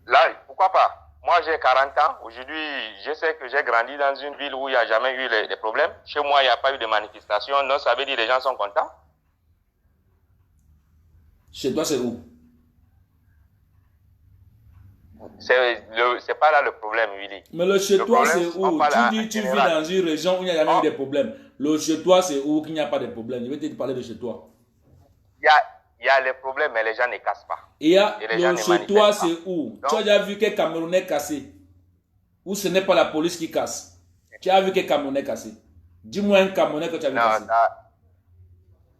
Là, pourquoi pas? Moi, j'ai 40 ans. Aujourd'hui, je sais que j'ai grandi dans une ville où il n'y a jamais eu les problèmes. Chez moi, il n'y a pas eu de manifestation. Donc, ça veut dire que les gens sont contents. Chez toi, c'est où? C'est pas là le problème, Willy. Mais le chez toi, c'est où? Tu dis tu vis dans une région où il n'y a jamais eu de problème. Le chez toi, c'est où qu'il n'y a pas de problème? Je vais te parler de chez toi. Il y a les problèmes, mais les gens ne cassent pas. Le chez toi, c'est où? Donc, tu as déjà vu quel Camerounais cassé? Ou ce n'est pas la police qui casse? Tu as vu quel Camerounais cassé? Dis-moi un Camerounais que tu as vu casser.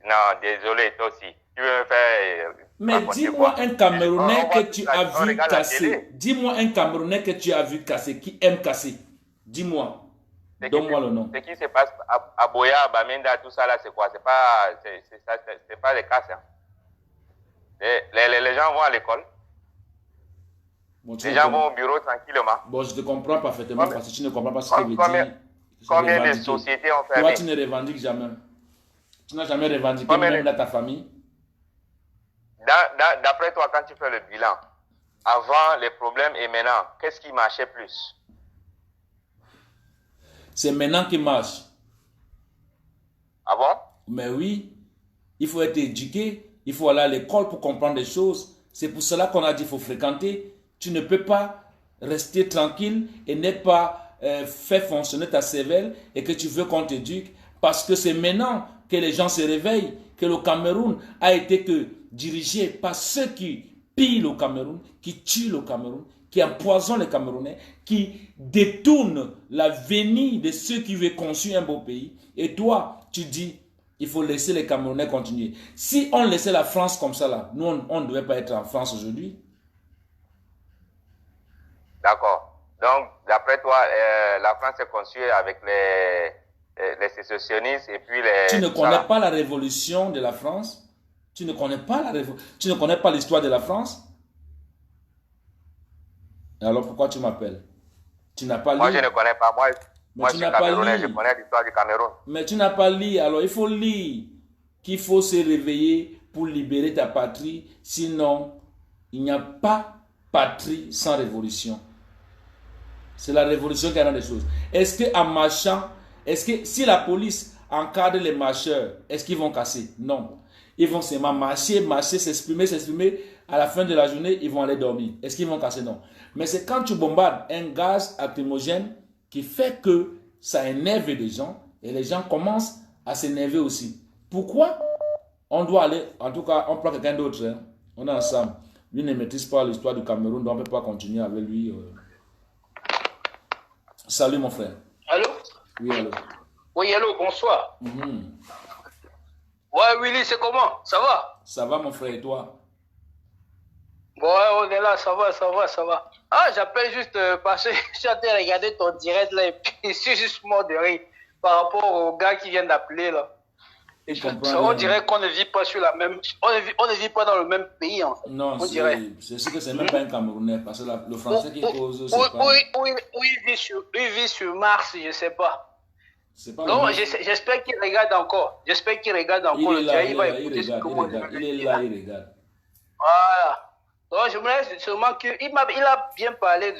Non, désolé, toi aussi. Tu veux me faire... Mais dis-moi un Camerounais que tu as vu casser. Dis-moi un Camerounais que tu as vu casser, qui aime casser. Dis-moi. Donne-moi le nom. Ce qui se passe à Boya, à Bamenda, tout ça là, c'est quoi? C'est pas des casses. Hein. Les gens vont à l'école. Bon, les gens vont au bureau tranquillement. Bon, je te comprends parfaitement parce que tu ne comprends pas ce que je veux dire. Combien de sociétés ont fermé? Toi, tu ne revendiques jamais. Tu n'as jamais revendiqué même dans ta famille. D'après toi, quand tu fais le bilan, avant les problèmes et maintenant, qu'est-ce qui marchait plus? C'est maintenant qui marche. Ah bon? Mais oui, il faut être éduqué, il faut aller à l'école pour comprendre des choses. C'est pour cela qu'on a dit qu'il faut fréquenter. Tu ne peux pas rester tranquille et ne pas faire fonctionner ta cervelle et que tu veux qu'on t'éduque. Parce que c'est maintenant que les gens se réveillent, que le Cameroun a été dirigé par ceux qui pillent le Cameroun, qui tuent le Cameroun, qui empoisonne les Camerounais, qui détourne la venue de ceux qui veulent construire un beau pays. Et toi, tu dis, il faut laisser les Camerounais continuer. Si on laissait la France comme ça, là, nous, on ne devait pas être en France aujourd'hui. D'accord. Donc, d'après toi, la France est construite avec les sécessionnistes et puis les... Tu ne connais pas la révolution de la France? Tu ne connais pas tu ne connais pas l'histoire de la France? Alors pourquoi tu m'appelles? Tu n'as pas lu? Moi, je ne connais pas. Moi je suis Camerounais, je connais l'histoire du Cameroun. Mais tu n'as pas lu. Alors il faut lire qu'il faut se réveiller pour libérer ta patrie. Sinon, il n'y a pas patrie sans révolution. C'est la révolution qui rend des choses. Est-ce qu'en marchant, est-ce que si la police encadre les marcheurs, est-ce qu'ils vont casser? Non. Ils vont seulement marcher, s'exprimer. À la fin de la journée, ils vont aller dormir. Est-ce qu'ils vont casser? Non. Mais c'est quand tu bombardes un gaz lacrymogène qui fait que ça énerve les gens et les gens commencent à s'énerver aussi. Pourquoi? On doit aller, en tout cas, on prend quelqu'un d'autre. Hein. On est ensemble. Lui ne maîtrise pas l'histoire du Cameroun, donc on ne peut pas continuer avec lui. Salut mon frère. Allô? Oui, allô. Oui, allô, bonsoir. Ouais, Willy, c'est comment? Ça va? Ça va mon frère et toi? Ouais, on est là, ça va. Ah, j'appelle juste parce que je suis en train de regarder ton direct là et puis je suis juste mort de rire par rapport au gars qui vient d'appeler là. On dirait qu'on ne vit pas sur la même... On ne vit pas dans le même pays en fait. Non, c'est ce que c'est même pas un Camerounais parce que le français qui cause... il vit sur Mars, je sais pas. Non, j'espère qu'il regarde encore. Il est là, il regarde. Voilà. Donc, je me laisse seulement qu'il a bien parlé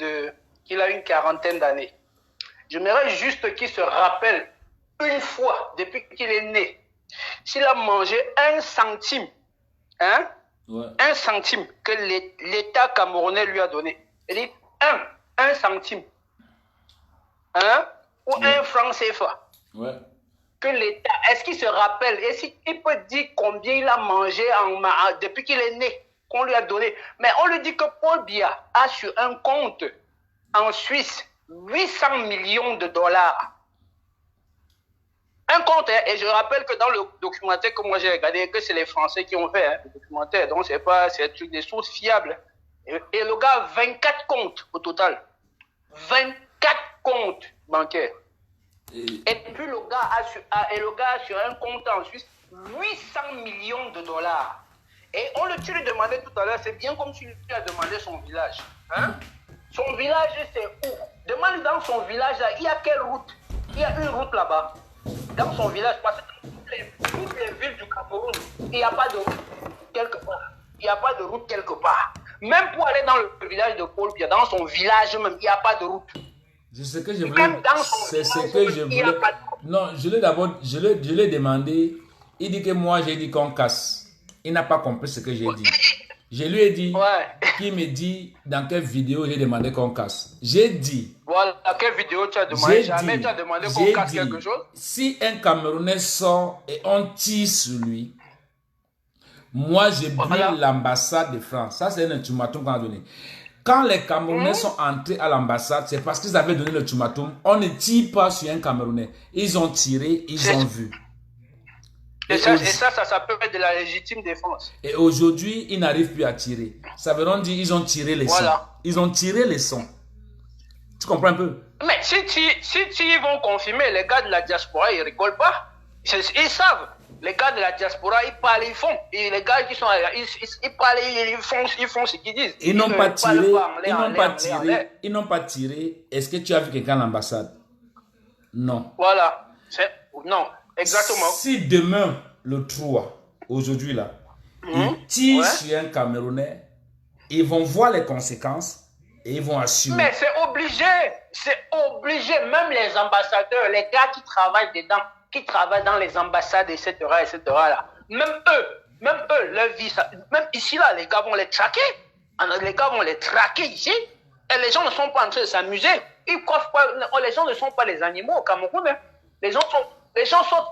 qu'il a une quarantaine d'années. J'aimerais juste qu'il se rappelle une fois, depuis qu'il est né, s'il a mangé 1 centime, hein, ouais. 1 centime que l'État camerounais lui a donné. Il dit 1 centime, hein, ou ouais. 1 franc CFA. Ouais. Que l'État, est-ce qu'il se rappelle, est-ce qu'il peut dire combien il a mangé depuis qu'il est né, qu'on lui a donné? Mais on lui dit que Paul Biya a sur un compte en Suisse 800 millions de dollars. Un compte, hein, et je rappelle que dans le documentaire que moi j'ai regardé, que c'est les Français qui ont fait hein, le documentaire, donc c'est des sources fiables. Et le gars a 24 comptes au total. 24 comptes bancaires. Et puis le gars a sur un compte en Suisse 800 millions de dollars. Et tu lui demandait tout à l'heure, c'est bien comme tu lui as demandé son village. Hein? Son village, c'est où? Demande dans son village, là, il y a quelle route? Il y a une route là-bas. Dans son village, parce que toutes les villes du Cameroun, il n'y a pas de route quelque part. Il n'y a pas de route quelque part. Même pour aller dans le village de Paul Biya, dans son village même, il n'y a pas de route. C'est ce que je voulais. C'est ce que je voulais. Non, je l'ai demandé. Il dit que moi, j'ai dit qu'on casse. Il n'a pas compris ce que j'ai dit. Je lui ai dit, qu'il me dit dans quelle vidéo j'ai demandé qu'on casse. J'ai dit. Voilà, dans quelle vidéo tu as demandé? Jamais tu as demandé qu'on casse quelque chose? Si un Camerounais sort et on tire sur lui, moi je brûle l'ambassade de France. Ça, c'est un ultimatum qu'on a donné. Quand les Camerounais sont entrés à l'ambassade, c'est parce qu'ils avaient donné l'ultimatum. On ne tire pas sur un Camerounais. Ils ont tiré, ils ont vu. Et ça s'appelle de la légitime défense. Et aujourd'hui, ils n'arrivent plus à tirer. Ça veut dire qu'ils ont tiré les sons. Ils ont tiré les sons. Tu comprends un peu? Mais si ils vont confirmer, les gars de la diaspora, ils rigolent pas. Ils savent. Les gars de la diaspora, ils parlent, ils font. Et les gars qui sont ils parlent, ils font ce qu'ils disent. Ils n'ont pas tiré. Ils n'ont pas tiré. Est-ce que tu as vu quelqu'un à l'ambassade? Non. Voilà. Non. Exactement. Si demain, le 3, aujourd'hui là, ils tirent sur un Camerounais, ils vont voir les conséquences et ils vont assumer. Mais c'est obligé. C'est obligé. Même les ambassadeurs, les gars qui travaillent dedans, qui travaillent dans les ambassades, etc. là, même eux, leur vie, même ici là, les gars vont les traquer. Les gars vont les traquer ici. Et les gens ne sont pas en train de s'amuser. Ils coiffent pas. Les gens ne sont pas les animaux au Cameroun. Hein. Les gens sont...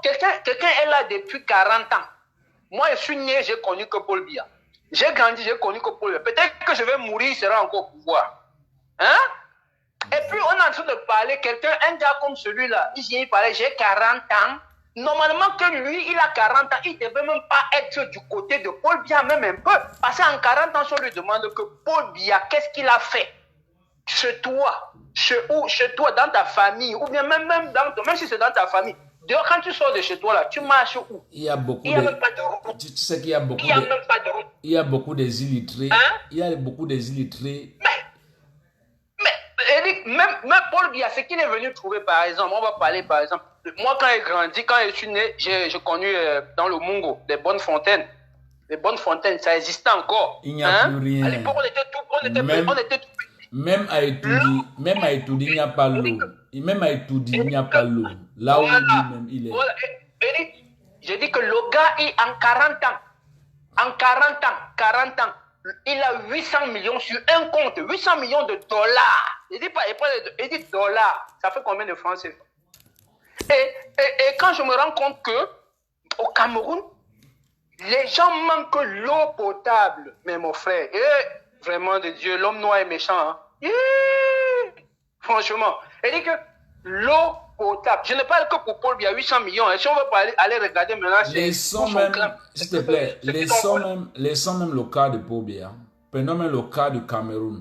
Quelqu'un est là depuis 40 ans. Moi, je suis né, j'ai connu que Paul Biya. J'ai grandi, j'ai connu que Paul Biya. Peut-être que je vais mourir, il sera encore au pouvoir. Hein? Et puis, on est en train de parler, un gars comme celui-là, il vient, il parlait, j'ai 40 ans. Normalement, que lui, il a 40 ans, il ne devait même pas être du côté de Paul Biya, même un peu. Parce qu'en 40 ans, si on lui demande que Paul Biya, qu'est-ce qu'il a fait chez toi, chez toi, dans ta famille, ou bien même si c'est dans ta famille. Dehors, quand tu sors de chez toi, là, tu marches où? Il y a beaucoup il y a même pas de route. Tu sais qu'il y a beaucoup il y a même pas de route. Il y a beaucoup des illettrés. Hein? Il y a beaucoup des illettrés. Mais Eric, même Paul Biya, ce qu'il est venu trouver, par exemple, on va parler, par exemple, moi, quand j'ai grandi, quand je suis né, j'ai connu dans le Mungo, les bonnes fontaines. Les bonnes fontaines, ça existait encore. Il n'y a plus rien. À l'époque, on était tout petits. Même à Etoudi, il n'y a pas l'eau. Même à Etoudi, il n'y a pas l'eau. Là où lui-même il est. Voilà. Eric, j'ai dit que le gars est en 40 ans. En 40 ans, il a 800 millions sur un compte. 800 millions de dollars. Il dit dollars. Ça fait combien de francs CFA? Et quand je me rends compte que au Cameroun, les gens manquent l'eau potable. Mais mon frère, vraiment de Dieu, l'homme noir est méchant. Hein? Franchement. Il dit que l'eau potable. Je ne parle que pour Paul Biya, 800 millions. Et si on veut aller regarder maintenant, laissons même, s'il te plaît, laissons même le cas de Paul Biya. Prenons même le cas du Cameroun.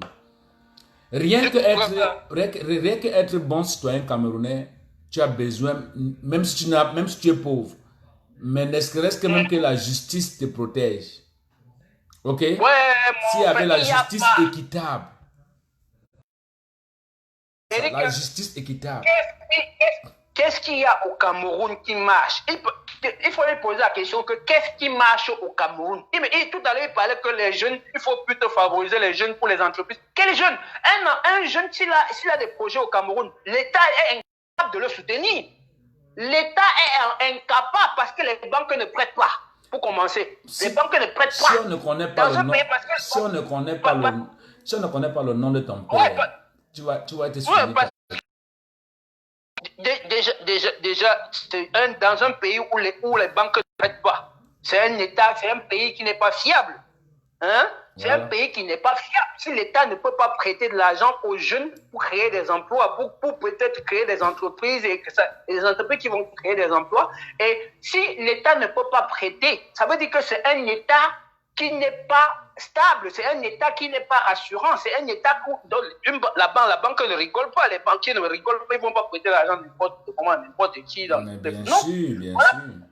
Rien que être bon citoyen camerounais, tu as besoin, même si tu es pauvre, mais ne serait-ce que même que la justice te protège. Ok? Ouais, s'il y avait la justice équitable. Eric, la justice équitable. Qu'est-ce qu'il y a au Cameroun qui marche? Il faut lui poser la question que qu'est-ce qui marche au Cameroun? Et tout à l'heure, il parlait que les jeunes, il faut plutôt favoriser les jeunes pour les entreprises. Quels jeunes? Un jeune, s'il a des projets au Cameroun, l'État est incapable de le soutenir. L'État est incapable parce que les banques ne prêtent pas. Pour commencer, les banques ne prêtent pas. Si on ne connaît pas le nom, si on ne connaît pas le nom de ton père, tu vas être soutenu. Déjà, c'est dans un pays où les banques ne prêtent pas. C'est un État, c'est un pays qui n'est pas fiable. Hein? C'est un pays qui n'est pas fiable. Si l'État ne peut pas prêter de l'argent aux jeunes pour créer des emplois, pour peut-être créer des entreprises, et des entreprises qui vont créer des emplois, et si l'État ne peut pas prêter, ça veut dire que c'est un État qui n'est pas stable, c'est un État qui n'est pas rassurant, c'est un État où la banque ne rigole pas, les banquiers ne rigolent pas, ils ne vont pas prêter l'argent n'importe qui. Bien sûr.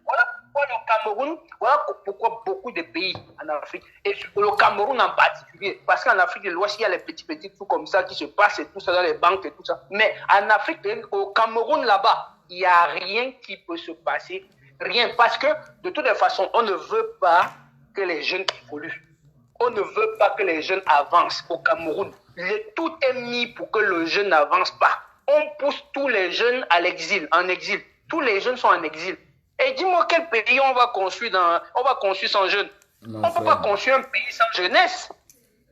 Voilà pourquoi le Cameroun, voilà pourquoi beaucoup de pays en Afrique, et le Cameroun en particulier, parce qu'en Afrique de l'Ouest, il y a les petits trucs comme ça qui se passent et tout ça dans les banques et tout ça. Mais en Afrique, au Cameroun là-bas, il n'y a rien qui peut se passer, rien, parce que de toute façon, on ne veut pas que les jeunes évoluent. On ne veut pas que les jeunes avancent au Cameroun. Tout est mis pour que le jeune n'avance pas. On pousse tous les jeunes à l'exil, en exil. Tous les jeunes sont en exil. Et dis-moi quel pays on va construire sans jeunes. On ne peut pas construire un pays sans jeunesse.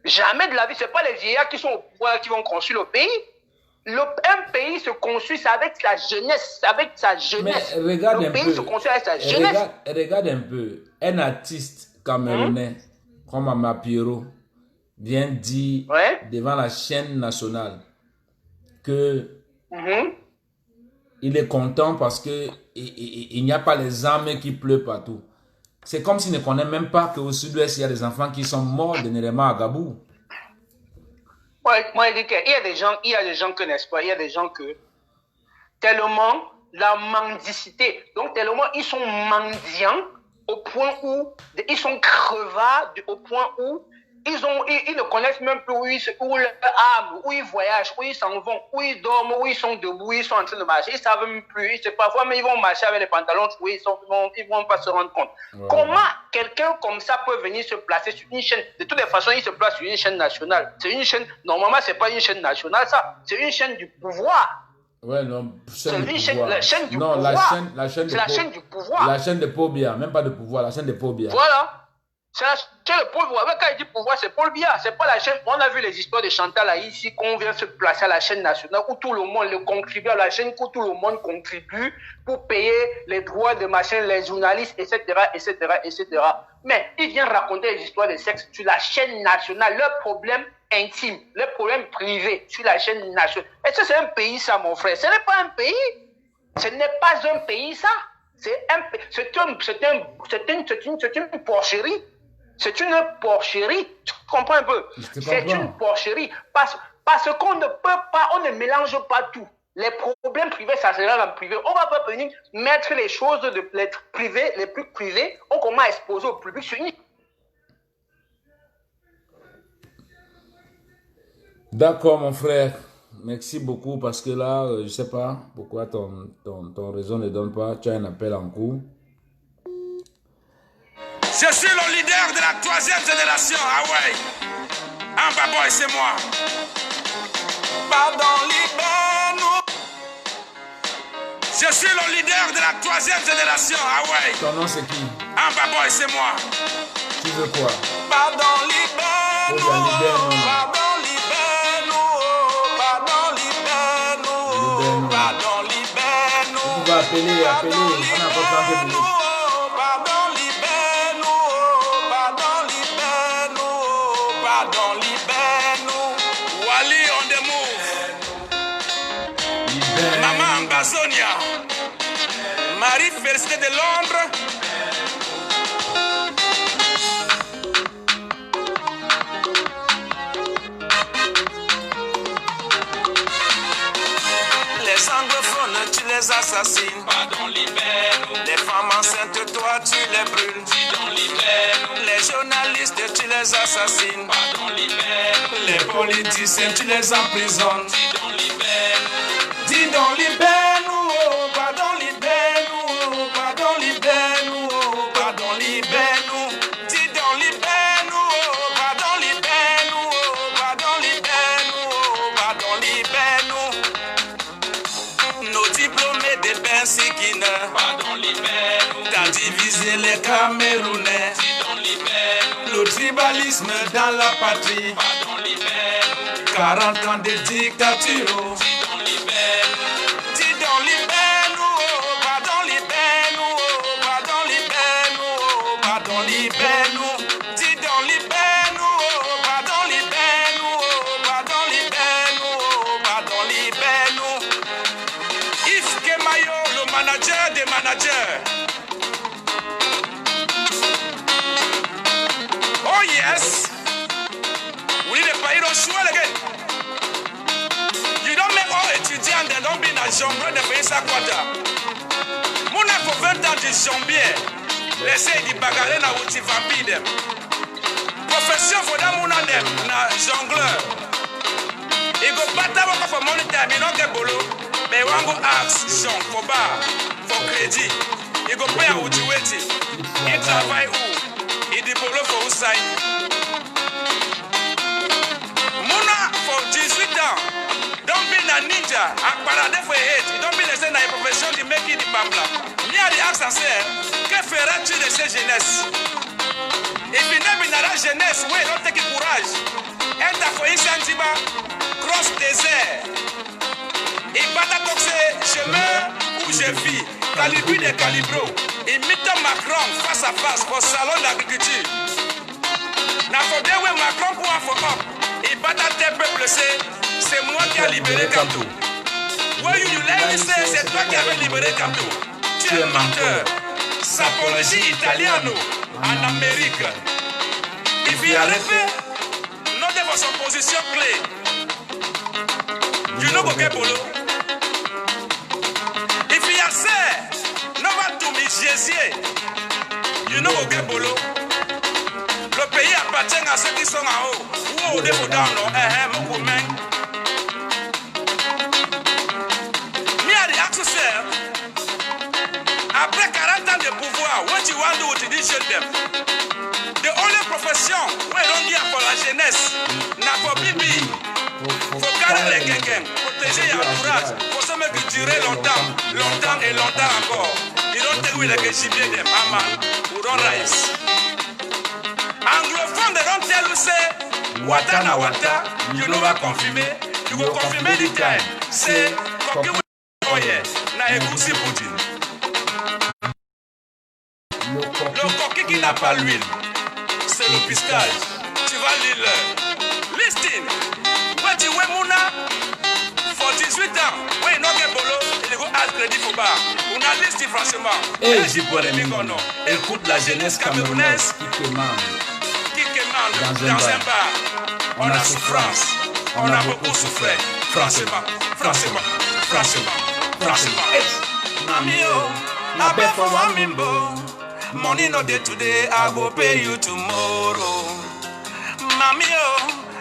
Jamais de la vie. Ce n'est pas les vieillards qui sont au pouvoir qui vont construire le pays. Un pays se construit avec sa jeunesse. Mais regarde le pays se construit avec sa jeunesse. Regarde un peu. Un artiste camerounais comme Amapiero vient dire devant la chaîne nationale que il est content parce que il n'y a pas les armes qui pleuvent partout. C'est comme s'il ne connaît même pas qu'au sud-ouest, il y a des enfants qui sont morts dernièrement à Gabou. Moi, je dis qu'il y a des gens que, n'est-ce pas, il y a des gens que, tellement la mendicité, donc tellement ils sont mendiants au point où, ils sont crevards au point où ils ne connaissent même plus où leur âme, où ils voyagent, où ils s'en vont, où ils dorment, où ils sont debout, où ils sont en train de marcher. Ils ne savent même plus. Parfois, mais ils vont marcher avec les pantalons troués, ils ne vont pas se rendre compte. Ouais. Comment quelqu'un comme ça peut venir se placer sur une chaîne? De toutes les façons, il se place sur une chaîne nationale. C'est une chaîne, normalement, ce n'est pas une chaîne nationale, ça. C'est une chaîne du pouvoir. Ouais, non, la chaîne du pouvoir. C'est la chaîne du pouvoir. La chaîne de Paul Biya, même pas de pouvoir, la chaîne de Paul Biya. Voilà. C'est la chaîne C'est le pouvoir. Quand il dit pouvoir, c'est Paul Biya. C'est pas la chaîne. On a vu les histoires de Chantal là, ici, qu'on vient se placer à la chaîne nationale, où tout le monde le contribue à la chaîne, où tout le monde contribue pour payer les droits de machin, les journalistes, etc., etc., etc. Mais il vient raconter les histoires de sexe sur la chaîne nationale, leurs problèmes intimes, leurs problèmes privés sur la chaîne nationale. Est-ce que c'est un pays, ça, mon frère? Ce n'est pas un pays. Ce n'est pas un pays, ça. C'est une porcherie. C'est une porcherie. Tu comprends un peu? C'est une porcherie. Parce qu'on ne peut pas, on ne mélange pas tout. Les problèmes privés, ça sera en privé. On ne va pas venir mettre les choses les privées, les plus privées, on commence à exposer au public sur une. D'accord, mon frère. Merci beaucoup parce que là, je ne sais pas pourquoi ton réseau ne donne pas. Tu as un appel en cours. Je suis le leader de la 3e génération. Ah ouais. Un baboy, c'est moi. Pardon, libère-nous. Je suis le leader de la 3e génération. Ah ouais. Ton nom, c'est qui? Un baboy, c'est moi. Tu veux quoi? Pardon, libère-nous. Pardon, libère-nous. Pardon, libère-nous. Pardon, libère-nous. Tu vas appeler. On a pas 30 minutes. Sonia, Marie Felicité de Londres, les anglophones, tu les assassines. Pardon, libère-nous. Les femmes enceintes, toi, tu les brûles. Pardon, libère-nous. Les journalistes, tu les assassines. Pardon, libère-nous. Les politiciens, tu les emprisonnes. Pardon, libère-nous. Dis donc, libère-nous. Pardon, libère-nous. Pardon, libère-nous. Pardon, libère-nous. Dis donc, libère-nous. Pardon, libère-nous. Pardon, libère-nous. Pardon, libère-nous. Nos diplômés des Bensikineurs, pardon, libère-nous. T'as divisé les Camerounais, pardon, libère-nous. Le tribalisme dans la patrie, pardon, libère-nous. 40 ans de dictature, pardon, libère-nous. Dis donc, libère-nous. Pardon, libère-nous. Pardon, libère-nous. Pardon, libère-nous. Dis donc, libère-nous. Pardon, libère-nous. Pardon, libère-nous. Pardon, libère-nous. Yves Kemayo, le manager des managers. Oh yes. We need a payro show again. You don't make all étudiants, they don't be in a jungle, they pay ça quota. Mouna pour 20 ans de jambier. Laissez di bagarre na wuti vampire. Profession foda mouna dem na jongleur. Il go bata wako for money time, you don't get bolo. Mais one go ask Jean for bar, for credit. Il go pay a wuti weti. Il travaille où? Il dit bolo for outside. Mouna for 18 ans. Don't be a ninja. Akparade for hate. Don't be the same na profession de make it the bambla. Me a the ask and say, que feras-tu de ces jeunesse? If you never na la jeunesse, oui, don't take courage. Enter for Insantiba, cross désert. Et bata toxe, je meurs ou je vis. Calibre de calibro. Imite Macron face à face pour salon d'agriculture. Na for there where Macron pour un fort. Et bata tes peuples c'est moi qui ai libéré Kamto. Where you let me say, c'est toi qui avais libéré Kamto. Tu es menteur. Sapologie italiano en Amérique. Il vient arrêter. Non de votre position clé. Tu n'as pas polo. Il vient assez. Non va tout mis Jésus. Tu n'as pas polo. Le pays appartient à ceux qui sont en haut. Ou au défaut dans l'eau. Mon commun. Après 40 ans de pouvoir, what you want to do to these children? The only profession where don't give for la jeunesse, n'a pas bibi. Faut carrer les guéguins, protéger l'entourage, pour ça me durer longtemps, longtemps et longtemps encore. You don't take with like a gibier them, mama, who don't rise. Anglophone, they don't tell you say Wata na Wata, you know what confirmer. You go confirmer the time. Say Koki Oye, na Egusi Pudding. Le coquille qui n'a pas l'huile, c'est le pistage. Tu vas lire. Listen. When tu es Mouna, for 18 ans, when you no get bolo, il go ask crédit for bar. On a listé franchement. Et j'y pourrais m'écouter. Écoute la jeunesse camerounaise qui commande. Dans un bar. On a souffrance. On a beaucoup souffert. Franchement. Mamio, I beg for one mimbo. Money no day today, I go pay you tomorrow. Mamio,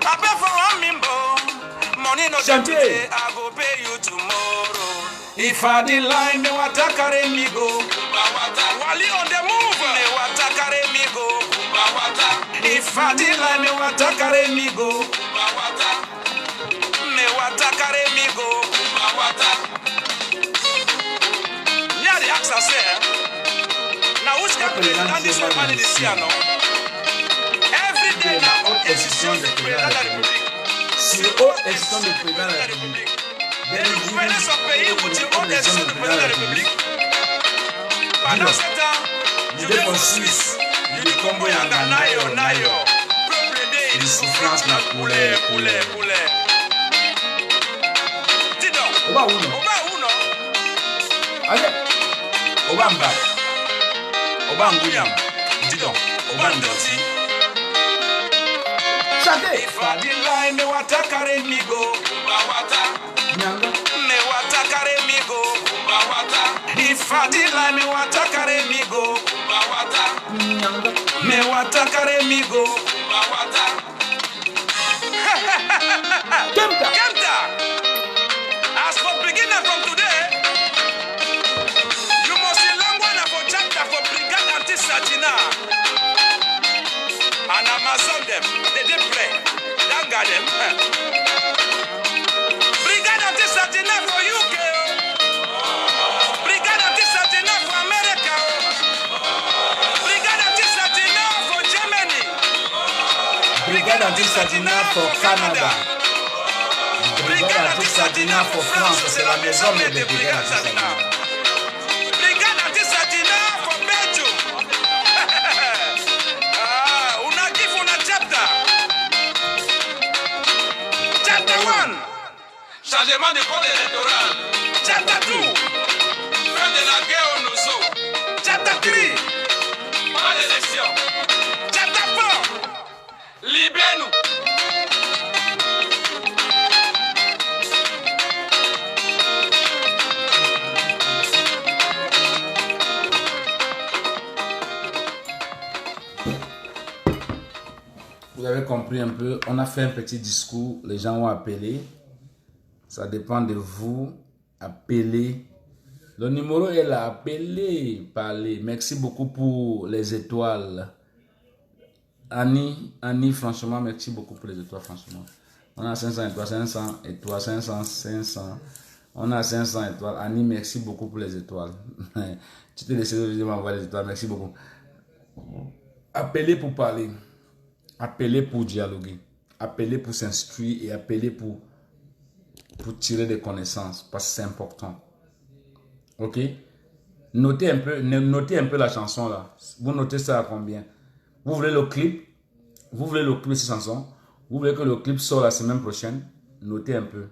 I beg for one mimbo. Money no day today, I go pay you tomorrow. If I did lie, me wata carry me go. Wali on the move, me wata carry me go. If I did lie, me wata carry me go. Me wata carry me go. Near the axe I say. Now which president this one man in the Siano? Every day na haute institution de président de la République. Sur haute institution de président de la République. Et le gouverneur de son pays ou sur haute institution de président de la République. Pendant ce temps, je vais en Suisse. Je dis Combo Yanga Nayo. Peuple aidé, il souffrance na poulet. Dis donc. Oba uno. Allez. Oba Mba. Oba Nguyam, dis donc, Oba Ndoti. Chante. If I did lie, me wata carry me go. Nyanga. Me wata carry me go. If I did lie, me wata carry me go. Nyanga. Me wata carry me go. Kemta. As for beginner from today, you must see Langwana for chapter for Brigade Anti-Satina. And Amazon them, they did pray. Danga them. Brigade Anti-Satina for UK. Brigade Anti-Satina for America. Brigade Anti-Satina for Germany. Brigade Anti-Satina for Canada. Brigade Anti-Satina for France, c'est la maison mère de Brigade Anti-Satina. Brigade Anti-Satina for Belgium. Una give una chapter. Chapter 1. Changement de code électoral. Chapter 2. Fin de la guerre au Nozo. Chapter 3. Pas d'élection. Chapter 4. Libère-nous. Vous avez compris un peu, on a fait un petit discours, les gens ont appelé. Ça dépend de vous. Appelez. Le numéro est là, appelez, parlez. Merci beaucoup pour les étoiles. Annie, franchement, merci beaucoup pour les étoiles, franchement. On a 500 étoiles, 500 étoiles, 500. On a 500 étoiles. Annie, merci beaucoup pour les étoiles. Tu t'es laissé de m'envoyer les étoiles, merci beaucoup. Appelez pour parler. Appelez pour dialoguer. Appelez pour s'instruire et appelez pour tirer des connaissances. Parce que c'est important. Ok? Notez un peu la chanson là. Vous notez ça à combien? Vous voulez le clip? Vous voulez le clip de cette chanson? Vous voulez que le clip sorte la semaine prochaine? Notez un peu.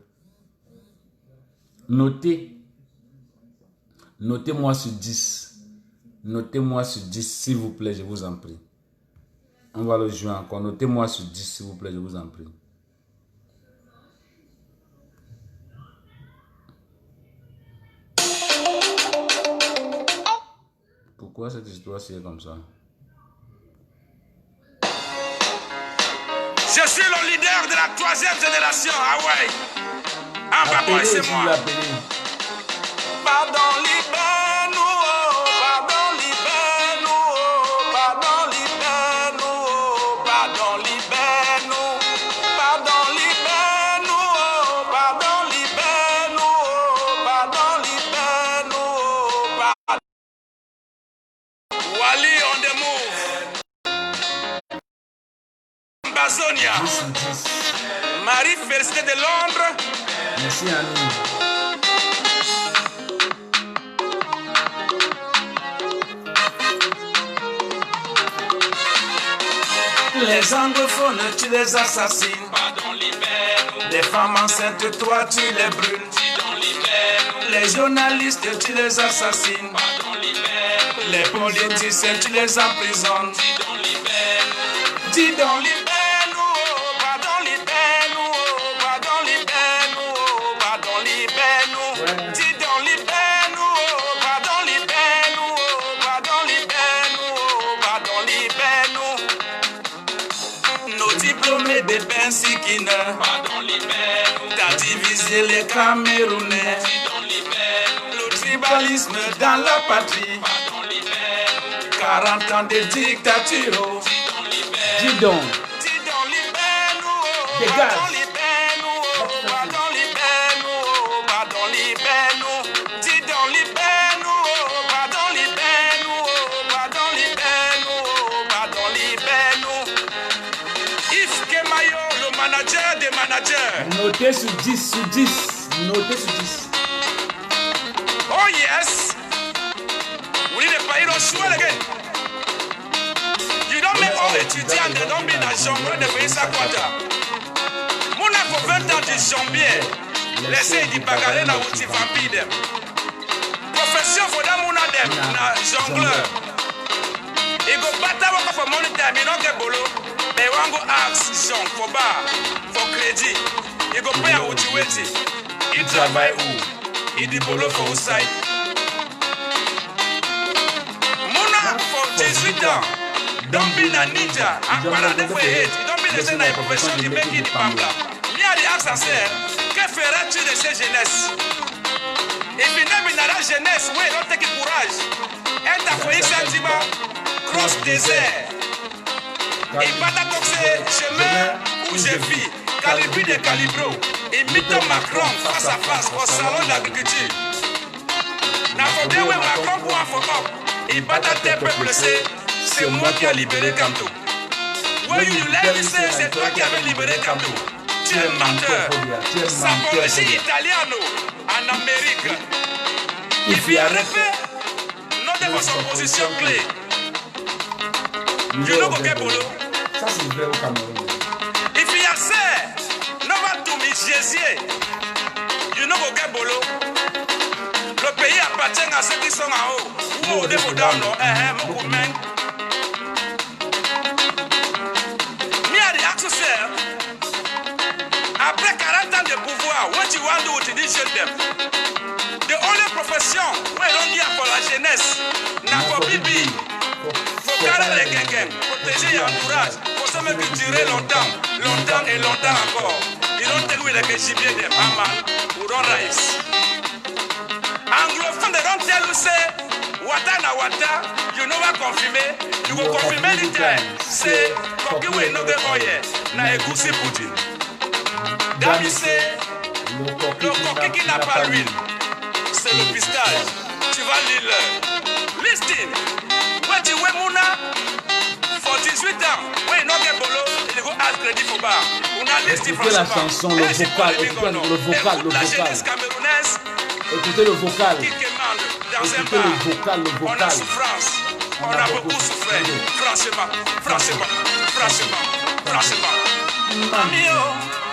Notez. Notez-moi sur 10. Notez-moi sur 10, s'il vous plaît, je vous en prie. On va le jouer encore. Notez-moi sur 10, s'il vous plaît, je vous en prie. Pourquoi cette histoire c'est comme ça? Je suis le leader de la 3e génération. Ah ouais. Ah bah moi, c'est moi. Pardon, libère-nous. Pardon, libère-nous. Pardon, libère-nous. Pardon, libère-nous. Pardon, libère-nous. Pardon, libère-nous. Pardon, libère-nous. Wally on the move. Amazonia. 10 sur 10. Marie-Félicité de Londres. Merci Annie. Les anglophones, tu les assassines. Pardon, libère-nous. Les femmes enceintes, toi, tu les brûles. Dis-donc, libère-nous. Les journalistes, tu les assassines. Pardon, libère-nous. Les politiciens, tu les emprisonnes. Dis-donc, libère-nous. Dis-donc, libère-nous. Pardon, libère-nous. Pardon, libère-nous. Pardon, libère-nous. Dis-donc, libère-nous. Pardon, libère-nous. Pardon, libère-nous. Pardon, libère-nous. Nos diplômés des Bensikina, pardon, libère-nous. T'as divisé les Camerounais, pardon, libère-nous. Le tribalisme dans la patrie, pardon, libère-nous. 40 ans de dictature, pardon, libère-nous. Dis donc. Dis donc, libère-nous. Dégage. Pardon, libère-nous. Pardon, libère-nous. Pardon, libère-nous. Dis donc, libère-nous. Pardon, libère-nous. Pardon, libère-nous. Pardon, libère-nous. Yves Kemayo, le manager des managers. Notez sur 10 sur 10. Notez sur 10. Oh yes. We need to pay no sweat again. You don't make all étudiants, they don't be in a chambre de pays sa quota. Monaco 20 ans de chambier. Laissez du bagarre na outil vampire. Profession foda muna dem na jongleur. He go battle work for money time, he don't get bolo. They want go ask Jean for bar, for credit. He go pay a outil waiting. Il travaille où? Il dit bolo for outside. Muna for 18 ans. Don't be a ninja. And para for hate. Don't be the same like profession qui make it pambla. Me a the ask myself, que ferais-tu de ces jeunesses? If you never in la jeunesse, oui, don't take it courage. Enta foyer sentiment, cross désert. Et bata toxé, chemin où je vis. Calibri de calibro. Imite Macron face à face au salon d'agriculture. N'a pas bien ouais Macron pour un faux. Et bata tes peuples c'est moi qui ai libéré Kamto. When you let me say, c'est toi qui avais libéré Kamto. Tu es menteur. Sapologie italiano en Amérique. Il fit arrêter. Notre de son position clé. You know quoi bolo? Ça c'est vrai au Cameroun. Il fit assez. Nova Toumi Jésier. You know quoi bolo? Le pays appartient à ceux qui sont en haut. Ou au défaut d'un nom. Mon cousin. Après 40 ans de pouvoir, what you want to do with these them? The only profession where don't give for la jeunesse, n'a pas bibi. Faut carrer les gangs, protéger l'entourage, faut se me cultiver longtemps, longtemps et longtemps encore. Ils don't take with the gibier de maman ou don't rice. Anglophone, they don't tell you say, wata na wata, you know what confirmer, you go confirm anytime. Say, koki we no get oil, na egusi pudding. Dami c'est le coquille qui n'a pas l'huile. C'est le pistache. Tu vas lire. Listen. When tu es mouna for 18 ans, when you no get bolo, you go ask credit for bar. On a listé Écoutez la chanson, le vocal, écoutez le vocal, le la vocal. jeunesse camerounaise Écoutez le vocal. qui commande dans un Écoutez bar. le vocal, le On a vocal. souffrance. On a beaucoup souffert. Franchement, franchement, franchement, franchement. Mamio.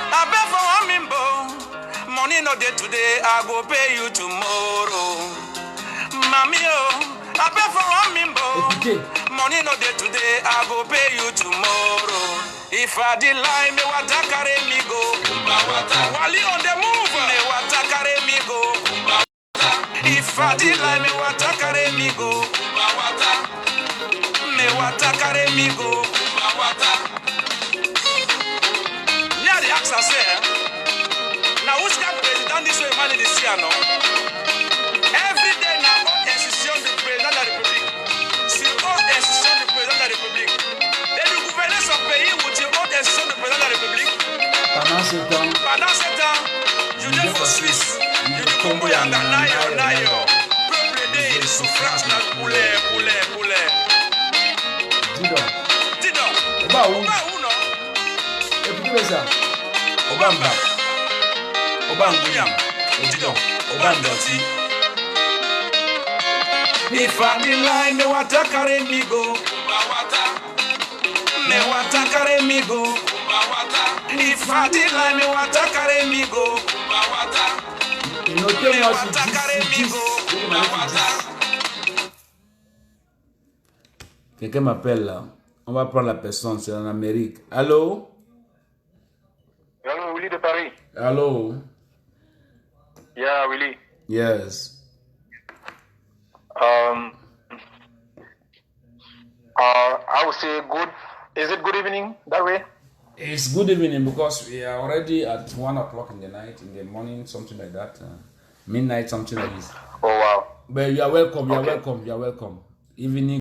I beg for one mimbo. Money no day today, I go pay you tomorrow. Mami oh, I beg for one mimbo. Écoutez. Money no day today, I go pay you tomorrow. If I did lie, me wata carry me go. Wali on the move, me wata carry me go. If I did lie, me wata carry me go. Me wata carry me go. The ask say, now which kind of president this way man this year no? Every day now, haute institution du président de la République. Sur haute institution du président de la République. Et de gouverner son pays ou sur haute institution du président de la République. Pendant ce temps, you dey for Suisse, you dey Congo yanga nayo. Peuple de souffrance na poulet. dis donc. Dis donc. Bah où? Non? ça. Obamba. Obanguyam. Ojidon. Obandoti. If I the line, me wata carry me go. Me wata carry me go. If I the line, me wata carry me go. Notez-moi sur 10. Quelqu'un m'appelle là. On va prendre la personne, c'est en Amérique. Allô? Allô, Willy de Paris. Allô? Yeah, Willy. Yes. I would say good. Is it good evening that way? It's good evening because we are already at 1 o'clock in the night, in the morning, something like that. Midnight, something like this. Oh, wow. But you are welcome, you are welcome, you are welcome. Evening.